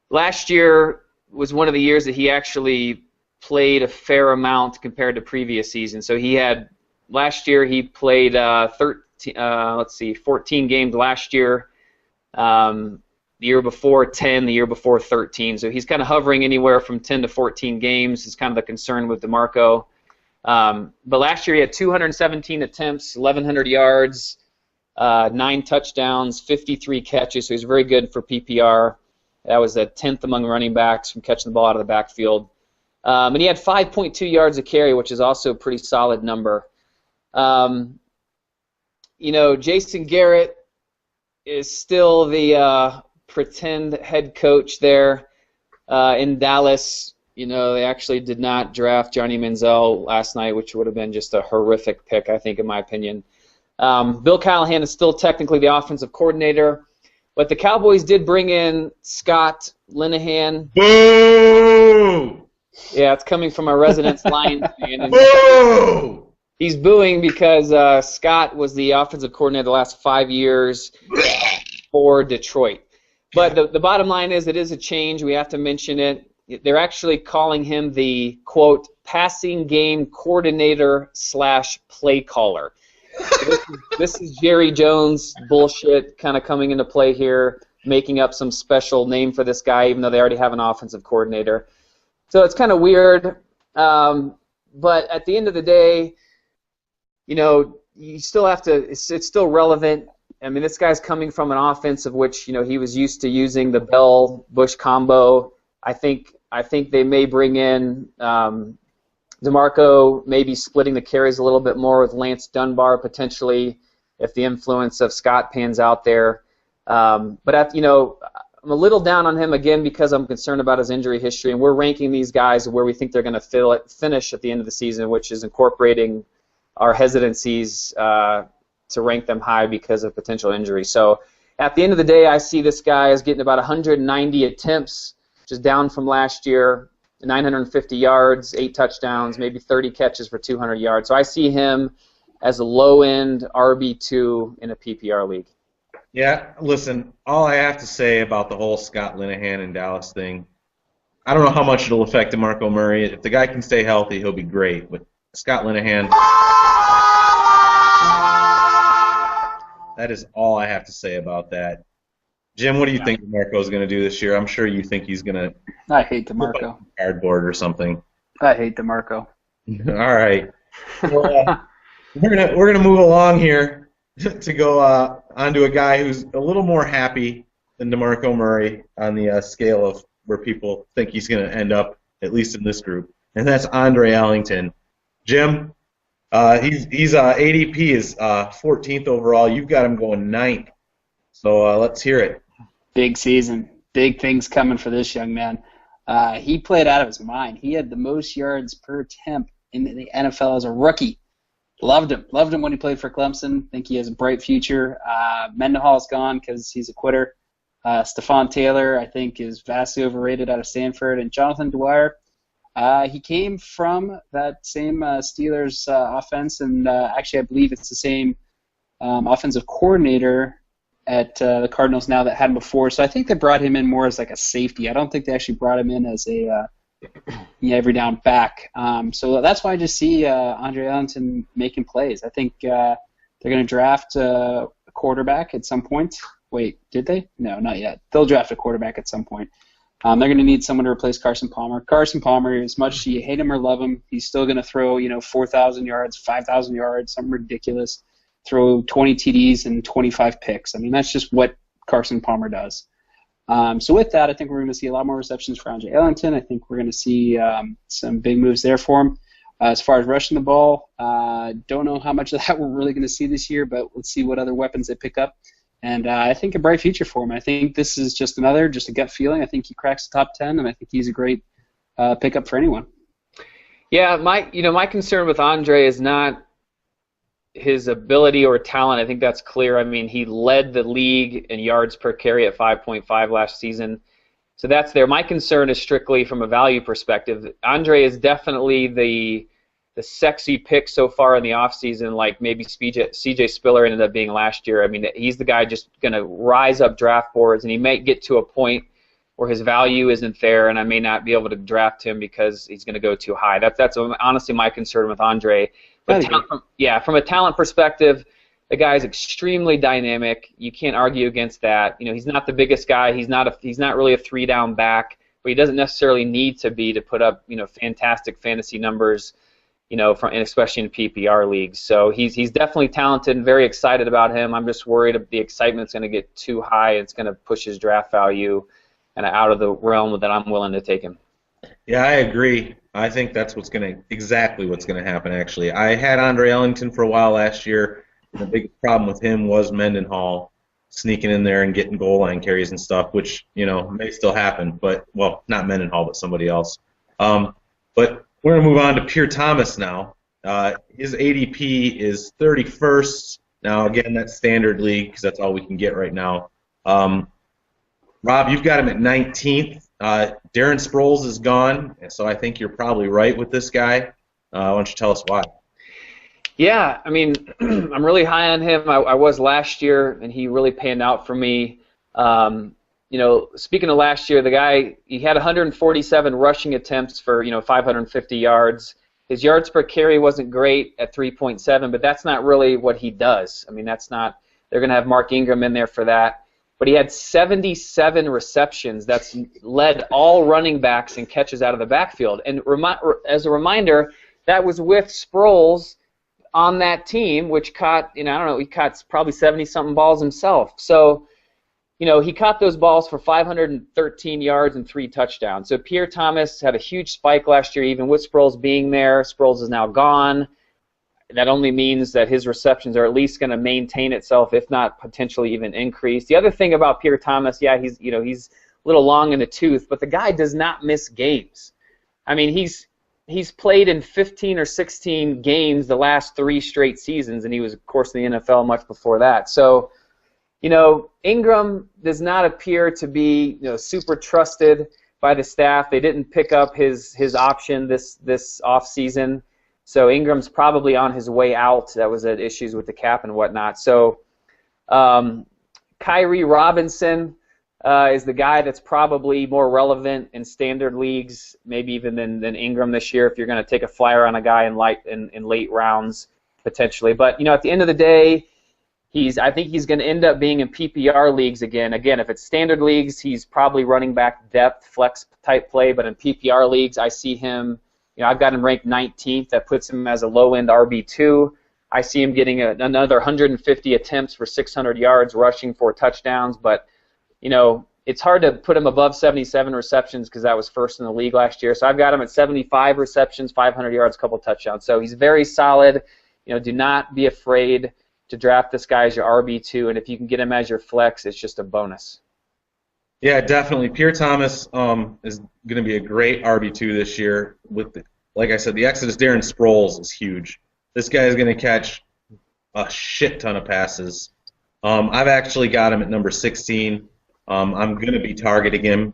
Last year was one of the years that he actually played a fair amount compared to previous seasons. So last year he played 14 games last year. The year before 10, the year before 13. So he's kind of hovering anywhere from 10 to 14 games is kind of the concern with DeMarco. But last year he had 217 attempts, 1,100 yards, 9 touchdowns, 53 catches, so he's very good for PPR. That was a 10th among running backs from catching the ball out of the backfield. And he had 5.2 yards a carry, which is also a pretty solid number. Jason Garrett is still the pretend head coach there in Dallas. They actually did not draft Johnny Manziel last night, which would have been just a horrific pick, I think, in my opinion. Bill Callahan is still technically the offensive coordinator, but the Cowboys did bring in Scott Linehan. Boo! Yeah, it's coming from our resident Lions fan. Boo! He's booing because Scott was the offensive coordinator the last 5 years for Detroit. But the bottom line is it is a change. We have to mention it. They're actually calling him the, quote, passing game coordinator / play caller. So this is Jerry Jones bullshit kind of coming into play here, making up some special name for this guy, even though they already have an offensive coordinator. So it's kind of weird. But at the end of the day, you still have to, it's still relevant. I mean, this guy's coming from an offense of which, he was used to using the Bell-Bush combo. I think they may bring in DeMarco, maybe splitting the carries a little bit more with Lance Dunbar potentially if the influence of Scott pans out there. But I'm a little down on him again because I'm concerned about his injury history, and we're ranking these guys where we think they're going to finish at the end of the season, which is incorporating our hesitancies to rank them high because of potential injury. So at the end of the day, I see this guy as getting about 190 attempts, which is down from last year, 950 yards, 8 touchdowns, maybe 30 catches for 200 yards. So I see him as a low-end RB2 in a PPR league. Yeah, listen, all I have to say about the whole Scott Linehan and Dallas thing, I don't know how much it'll affect DeMarco Murray. If the guy can stay healthy, he'll be great. But Scott Linehan, that is all I have to say about that. Jim, what do you think DeMarco's going to do this year? I'm sure you think he's going to. I hate DeMarco. Cardboard or something. I hate DeMarco. All right. Well, we're gonna move along here to go onto a guy who's a little more happy than DeMarco Murray on the scale of where people think he's going to end up, at least in this group, and that's Andre Ellington. Jim, he's ADP is 14th overall. You've got him going 9th. So let's hear it. Big season. Big things coming for this young man. He played out of his mind. He had the most yards per attempt in the NFL as a rookie. Loved him. Loved him when he played for Clemson. Think he has a bright future. Mendenhall's gone because he's a quitter. Stephon Taylor, I think, is vastly overrated out of Stanford. And Jonathan Dwyer, he came from that same Steelers offense, and actually I believe it's the same offensive coordinator at the Cardinals now that had him before. So I think they brought him in more as like a safety. I don't think they actually brought him in as a every down back. So that's why I just see Andre Ellington making plays. I think they're going to draft a quarterback at some point. Wait, did they? No, not yet. They'll draft a quarterback at some point. They're going to need someone to replace Carson Palmer. Carson Palmer, as much as you hate him or love him, he's still going to throw 4,000 yards, 5,000 yards, something ridiculous. Throw 20 TDs and 25 picks. I mean, that's just what Carson Palmer does. So with that, I think we're going to see a lot more receptions for Andre Ellington. I think we're going to see some big moves there for him. As far as rushing the ball, don't know how much of that we're really going to see this year, but let's see what other weapons they pick up. And I think a bright future for him. I think this is just a gut feeling. I think he cracks the top 10, and I think he's a great pickup for anyone. Yeah, my concern with Andre is not his ability or talent. I think that's clear. I mean, he led the league in yards per carry at 5.5 last season. So that's there. My concern is strictly from a value perspective. Andre is definitely the sexy pick so far in the offseason, like maybe CJ Spiller ended up being last year. I mean, he's the guy just going to rise up draft boards, and he may get to a point where his value isn't there, and I may not be able to draft him because he's going to go too high. That's honestly my concern with Andre. But from a talent perspective, the guy is extremely dynamic. You can't argue against that. He's not the biggest guy. He's not really a 3-down back, but he doesn't necessarily need to be to put up fantastic fantasy numbers. Especially in PPR leagues. So he's definitely talented and very excited about him. I'm just worried the excitement's going to get too high. It's going to push his draft value and out of the realm that I'm willing to take him. Yeah, I agree. I think that's exactly what's going to happen, actually. I had Andre Ellington for a while last year. And the biggest problem with him was Mendenhall sneaking in there and getting goal line carries and stuff, which, may still happen. But, well, not Mendenhall, but somebody else. But we're going to move on to Pierre Thomas now. His ADP is 31st. Now, again, that's standard league because that's all we can get right now. Rob, you've got him at 19th. Darren Sproles is gone, so I think you're probably right with this guy. Why don't you tell us why? Yeah, I mean, I'm really high on him. I was last year, and he really panned out for me. Speaking of last year, the guy, he had 147 rushing attempts for, 550 yards. His yards per carry wasn't great at 3.7, but that's not really what he does. I mean, they're going to have Mark Ingram in there for that. But he had 77 receptions. That's led all running backs in catches out of the backfield. And as a reminder, that was with Sproles on that team, which caught, he caught probably 70-something balls himself. So, he caught those balls for 513 yards and 3 touchdowns. So Pierre Thomas had a huge spike last year, even with Sproles being there. Sproles is now gone. That only means that his receptions are at least going to maintain itself, if not potentially even increase. The other thing about Pierre Thomas, he's a little long in the tooth, but the guy does not miss games. I mean, he's he's played in 15 or 16 games the last 3 straight seasons, and he was, of course, in the NFL much before that. So, Ingram does not appear to be, super trusted by the staff. They didn't pick up his option this off season, so Ingram's probably on his way out. That was at issues with the cap and whatnot. So, Kyrie Robinson is the guy that's probably more relevant in standard leagues, maybe even than Ingram this year, if you're going to take a flyer on a guy in late rounds potentially. But at the end of the day, I think he's going to end up being in PPR leagues again. Again, if it's standard leagues, he's probably running back depth, flex type play. But in PPR leagues, I see him. I've got him ranked 19th. That puts him as a low-end RB2. I see him getting another 150 attempts for 600 yards, rushing 4 touchdowns. But it's hard to put him above 77 receptions because that was first in the league last year. So I've got him at 75 receptions, 500 yards, a couple touchdowns. So he's very solid. Do not be afraid to draft this guy as your RB2, and if you can get him as your flex, it's just a bonus. Yeah, definitely. Pierre Thomas is going to be a great RB2 this year. Like I said, the exodus Darren Sproles is huge. This guy is going to catch a shit ton of passes. I've actually got him at number 16. I'm going to be targeting him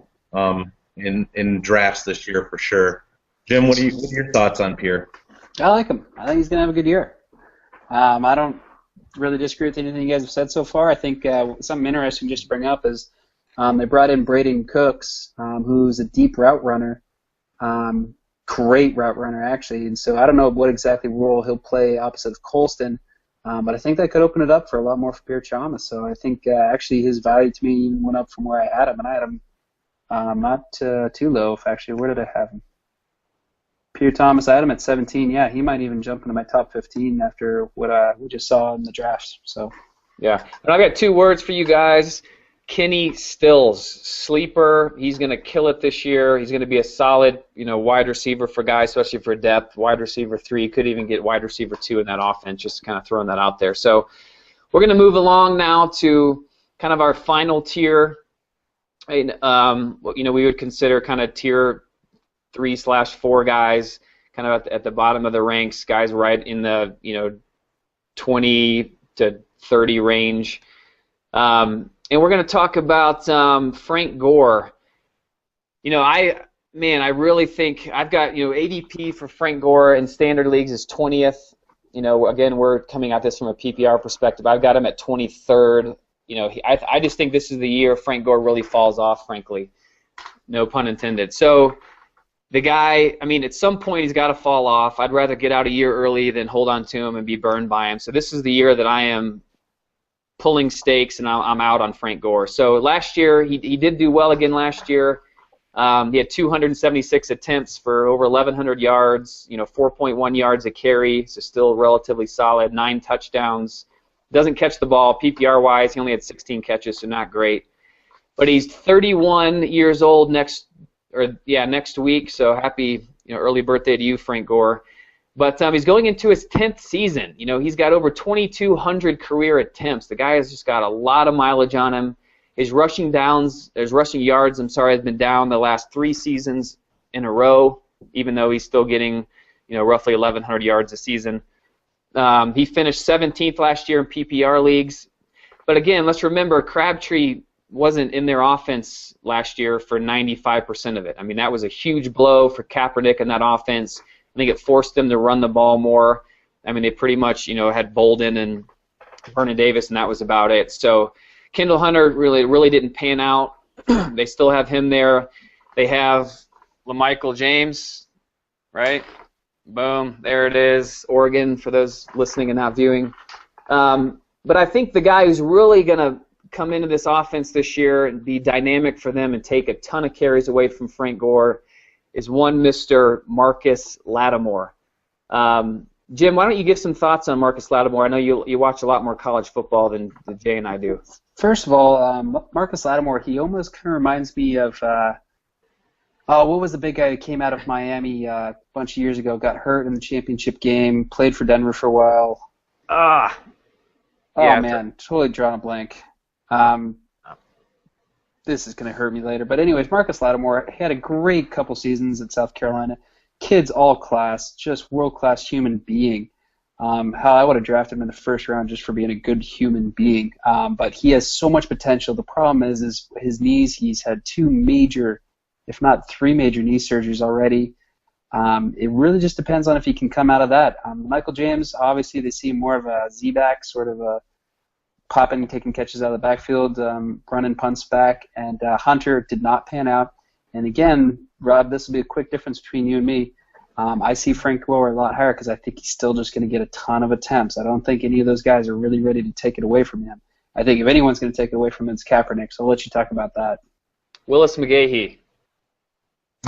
in drafts this year for sure. Jim, what are your thoughts on Pierre? I like him. I think he's going to have a good year. I don't really disagree with anything you guys have said so far. I think something interesting just to bring up is they brought in Braden Cooks, who's a deep route runner, great route runner actually. And so I don't know what exactly role he'll play opposite of Colston, but I think that could open it up for a lot more for Pierre Thomas. So I think actually his value to me even went up from where I had him, and I had him not too low. Actually, where did I have him? Pierre Thomas, I had him at 17. Yeah, he might even jump into my top 15 after what we just saw in the drafts. So, yeah. And I've got 2 words for you guys. Kenny Stills, sleeper. He's going to kill it this year. He's going to be a solid, wide receiver for guys, especially for depth. Wide receiver 3, could even get wide receiver 2 in that offense. Just kind of throwing that out there. So, we're going to move along now to kind of our final tier. And, we would consider kind of tier 3/4 guys, kind of at the bottom of the ranks, guys right in the 20 to 30 range. And we're going to talk about Frank Gore. I really think I've got ADP for Frank Gore in standard leagues is 20th. Again, we're coming at this from a PPR perspective. I've got him at 23rd. I just think this is the year Frank Gore really falls off, frankly. No pun intended. So the guy, at some point he's got to fall off. I'd rather get out a year early than hold on to him and be burned by him. So this is the year that I am pulling stakes and I'm out on Frank Gore. So last year, he did do well again last year. He had 276 attempts for over 1,100 yards, 4.1 yards a carry, so still relatively solid, 9 touchdowns. Doesn't catch the ball. PPR-wise, he only had 16 catches, so not great. But he's 31 years old next week, so happy early birthday to you, Frank Gore. But he's going into his 10th season. He's got over 2,200 career attempts. The guy has just got a lot of mileage on him. His rushing yards, has been down the last 3 seasons in a row, even though he's still getting, roughly 1,100 yards a season. He finished 17th last year in PPR leagues. But again, let's remember Crabtree wasn't in their offense last year for 95% of it. That was a huge blow for Kaepernick in that offense. I think it forced them to run the ball more. They pretty much, had Bolden and Vernon Davis, and that was about it. So Kendall Hunter really didn't pan out. They still have him there. They have LaMichael James, right? Boom, there it is. Oregon, for those listening and not viewing. But I think the guy who's really going to come into this offense this year and be dynamic for them and take a ton of carries away from Frank Gore is one Mr. Marcus Lattimore. Jim, why don't you give some thoughts on Marcus Lattimore? I know you watch a lot more college football than Jay and I do. First of all, Marcus Lattimore, he almost kind of reminds me of what was the big guy who came out of Miami a bunch of years ago, got hurt in the championship game, played for Denver for a while. Totally drawn a blank. This is going to hurt me later. But anyways, Marcus Lattimore had a great couple seasons at South Carolina. kid's all class, just world-class human being. How I would have drafted him in the first round just for being a good human being. But he has so much potential. The problem is his knees. He's had 2 major, if not 3 major knee surgeries already. It really just depends on if he can come out of that. Michael James, obviously they see more of a Z-back, sort of a popping, taking catches out of the backfield, running punts back. And Hunter did not pan out. And again, Rob, this will be a quick difference between you and me. I see Frank Gore a lot higher because I think he's still just going to get a ton of attempts. I don't think any of those guys are really ready to take it away from him. I think if anyone's going to take it away from him, it's Kaepernick. So I'll let you talk about that. Willis McGahee.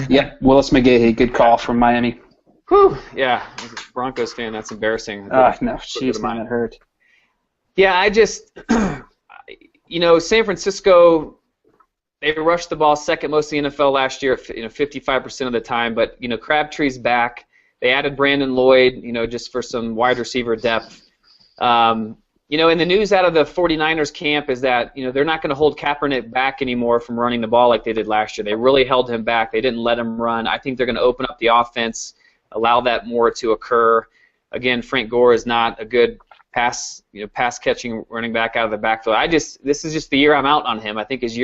Yep, Willis McGahee. Good call from Miami. Whew. Yeah, as a Broncos fan, that's embarrassing. No, jeez, man, it hurt. Yeah, I just, San Francisco, they rushed the ball second most in the NFL last year, 55% of the time. But Crabtree's back. They added Brandon Lloyd, just for some wide receiver depth. And the news out of the 49ers camp is that they're not going to hold Kaepernick back anymore from running the ball like they did last year. They really held him back. They didn't let him run. I think they're going to open up the offense, allow that more to occur. Again, Frank Gore is not a good pass catching running back out of the backfield. This is just the year I'm out on him. I think his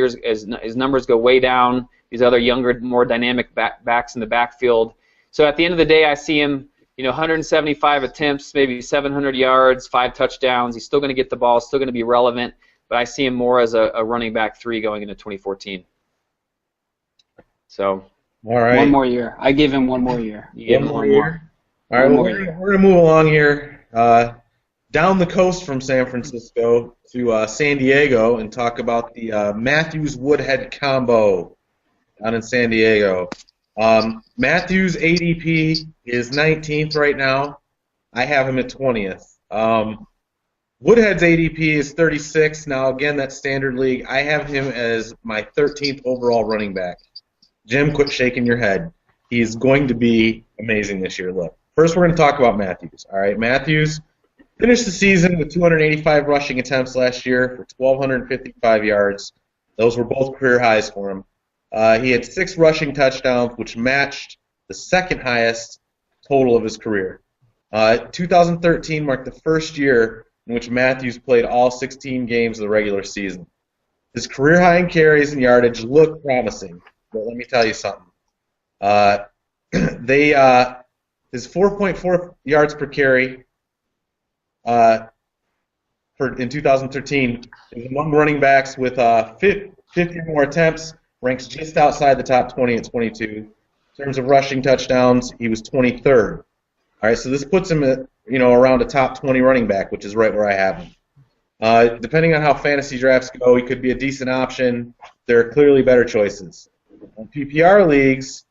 numbers go way down. These other younger, more dynamic backs in the backfield. So at the end of the day, I see him, 175 attempts, maybe 700 yards, 5 touchdowns. He's still going to get the ball, still going to be relevant, but I see him more as a running back 3 going into 2014. So. All right. One more year. I give him one more year. You give him one more. All right, we're going to move along here. Down the coast from San Francisco to San Diego and talk about the Matthews-Woodhead combo down in San Diego. Matthews' ADP is 19th right now. I have him at 20th. Woodhead's ADP is 36th. Now, again, that's standard league. I have him as my 13th overall running back. Jim, quit shaking your head. He's going to be amazing this year. Look, first we're going to talk about Matthews. All right, Matthews finished the season with 285 rushing attempts last year for 1,255 yards. Those were both career highs for him. He had 6 rushing touchdowns, which matched the second highest total of his career. 2013 marked the first year in which Matthews played all 16 games of the regular season. His career high in carries and yardage looked promising, but let me tell you something. His 4.4 yards per carry in 2013 is among running backs with 50 or more attempts, ranks just outside the top 20 at 22. In terms of rushing touchdowns, he was 23rd. All right, so this puts him at around a top 20 running back, which is right where I have him. Depending on how fantasy drafts go, he could be a decent option. There are clearly better choices. In PPR leagues,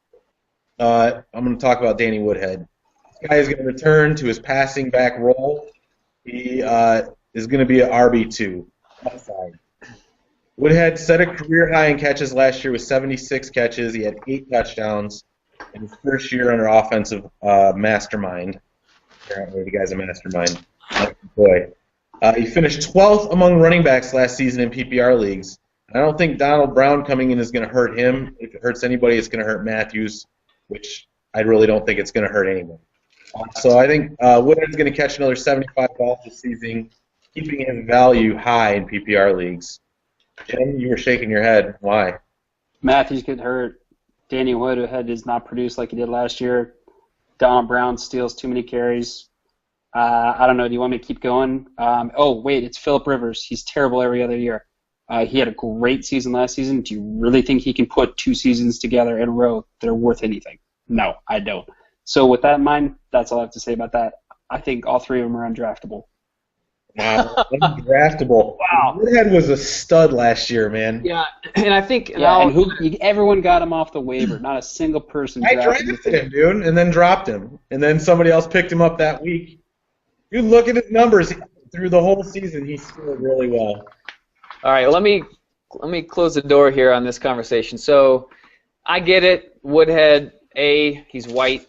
I'm going to talk about Danny Woodhead. This guy is going to return to his passing back role. He is going to be an RB2 outside. Woodhead set a career high in catches last year with 76 catches. He had 8 touchdowns in his first year under offensive mastermind. Apparently, the guy's a mastermind. Boy. He finished 12th among running backs last season in PPR leagues. I don't think Donald Brown coming in is going to hurt him. If it hurts anybody, it's going to hurt Matthews, which I really don't think it's going to hurt anyone. So I think Woodhead's going to catch another 75 balls this season, keeping his value high in PPR leagues. Jim, you were shaking your head. Why? Matthews get hurt. Danny Woodhead does not produce like he did last year. Donald Brown steals too many carries. I don't know. Do you want me to keep going? Wait, it's Phillip Rivers. He's terrible every other year. He had a great season last season. Do you really think he can put 2 seasons together in a row that are worth anything? No, I don't. So with that in mind, that's all I have to say about that. I think all 3 of them are undraftable. Wow, undraftable. Wow. Woodhead was a stud last year, man. Yeah, and I think everyone got him off the waiver. Not a single person I drafted him, dude, and then dropped him. And then somebody else picked him up that week. You look at his numbers through the whole season, he scored really well. All right, let me close the door here on this conversation. So I get it. Woodhead, A, he's white.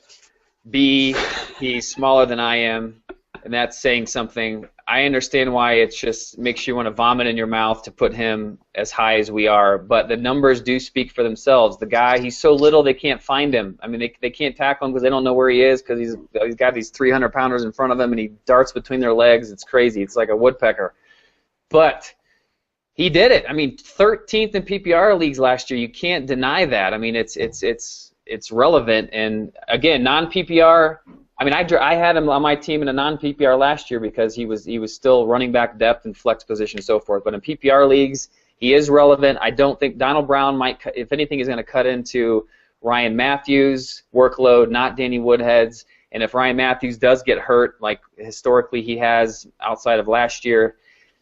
B, he's smaller than I am. and that's saying something. I understand why it just makes you want to vomit in your mouth to put him as high as we are, but the numbers do speak for themselves. The guy, he's so little they can't find him. I mean, they can't tackle him because they don't know where he is because he's got these 300-pounders in front of him and he darts between their legs. It's crazy. It's like a woodpecker. But he did it. I mean, 13th in PPR leagues last year. You can't deny that. I mean, it's relevant. And again, non-PPR. I mean, I had him on my team in a non-PPR last year because he was still running back depth and flex position and so forth. But in PPR leagues, he is relevant. I don't think Donald Brown might, if anything, is going to cut into Ryan Matthews' workload, not Danny Woodhead's. And if Ryan Matthews does get hurt, like historically he has outside of last year,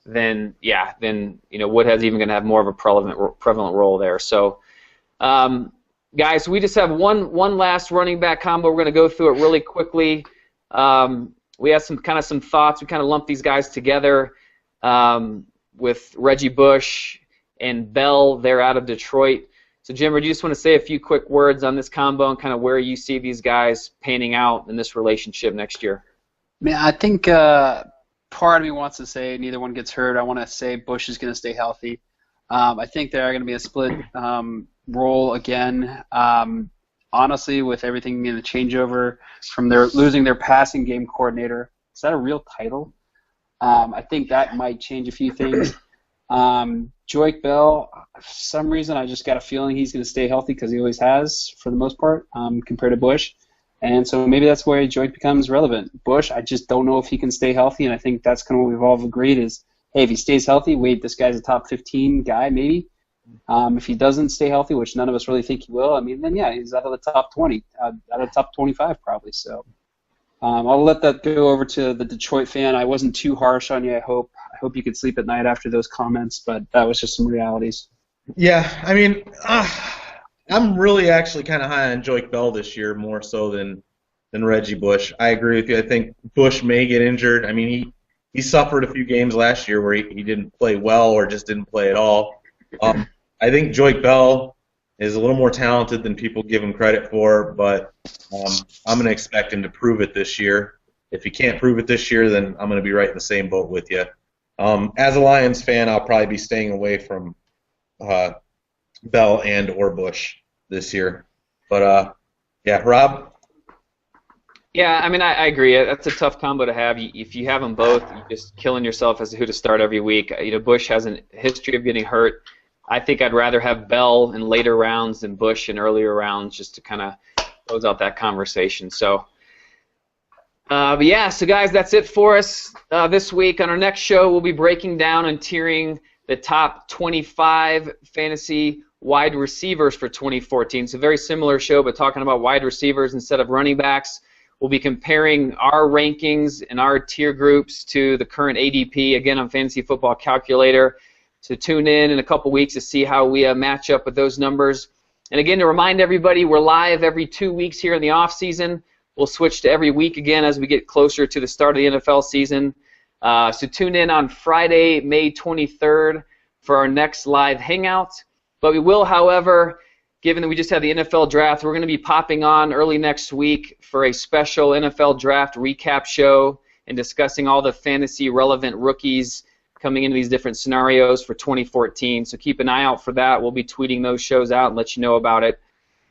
then Woodhead's even going to have more of a prevalent role there. So. Guys, we just have one last running back combo. We're going to go through it really quickly. We have some thoughts. We kind of lumped these guys together with Reggie Bush and Bell. They're out of Detroit. So, Jimmer, do you just want to say a few quick words on this combo and kind of where you see these guys panning out in this relationship next year? I think part of me wants to say neither one gets hurt. I want to say Bush is going to stay healthy. I think they are going to be a split role again. Honestly, with everything in the changeover from their losing their passing game coordinator, is that a real title? I think that might change a few things. Joique Bell, for some reason, I just got a feeling he's going to stay healthy because he always has for the most part compared to Bush. And so maybe that's where Joique becomes relevant. Bush, I just don't know if he can stay healthy, and I think that's kind of what we've all agreed is, hey, if he stays healthy, wait, this guy's a top 15 guy maybe. If he doesn't stay healthy, which none of us really think he will, I mean, then yeah, he's out of the top 20, out of the top 25 probably. So I'll let that go over to the Detroit fan. I wasn't too harsh on you. I hope you could sleep at night after those comments, but that was just some realities. Yeah, I mean, I'm really actually kind of high on Joique Bell this year, more so than Reggie Bush. I agree with you. I think Bush may get injured. I mean, he suffered a few games last year where he didn't play well or just didn't play at all. I think Joique Bell is a little more talented than people give him credit for, but I'm going to expect him to prove it this year. If he can't prove it this year, then I'm going to be right in the same boat with you. As a Lions fan, I'll probably be staying away from Bell and or Bush this year. But, yeah, Rob? Yeah, I mean, I agree. That's a tough combo to have. If you have them both, you're just killing yourself as to who to start every week. Bush has a history of getting hurt. I think I'd rather have Bell in later rounds than Bush in earlier rounds just to kind of close out that conversation. So, but yeah, so guys, that's it for us this week. On our next show, we'll be breaking down and tiering the top 25 fantasy wide receivers for 2014. It's a very similar show, but talking about wide receivers instead of running backs. We'll be comparing our rankings and our tier groups to the current ADP, again, on Fantasy Football Calculator. So tune in a couple weeks to see how we match up with those numbers. And again, to remind everybody, we're live every 2 weeks here in the off season. We'll switch to every week again as we get closer to the start of the NFL season. So tune in on Friday, May 23rd for our next live hangout. But we will, however, given that we just had the NFL draft, we're going to be popping on early next week for a special NFL draft recap show and discussing all the fantasy relevant rookies coming into these different scenarios for 2014. So keep an eye out for that. We'll be tweeting those shows out and let you know about it.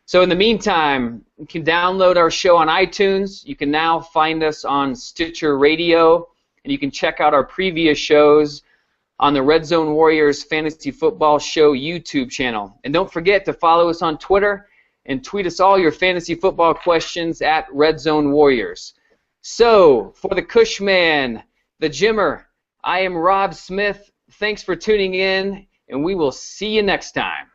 So in the meantime, you can download our show on iTunes. You can now find us on Stitcher Radio, and you can check out our previous shows on the Red Zone Warriors Fantasy Football Show YouTube channel. And don't forget to follow us on Twitter and tweet us all your fantasy football questions at Red Zone Warriors. So, for the Cushman, the Jimmer, I am Rob Smith. Thanks for tuning in, and we will see you next time.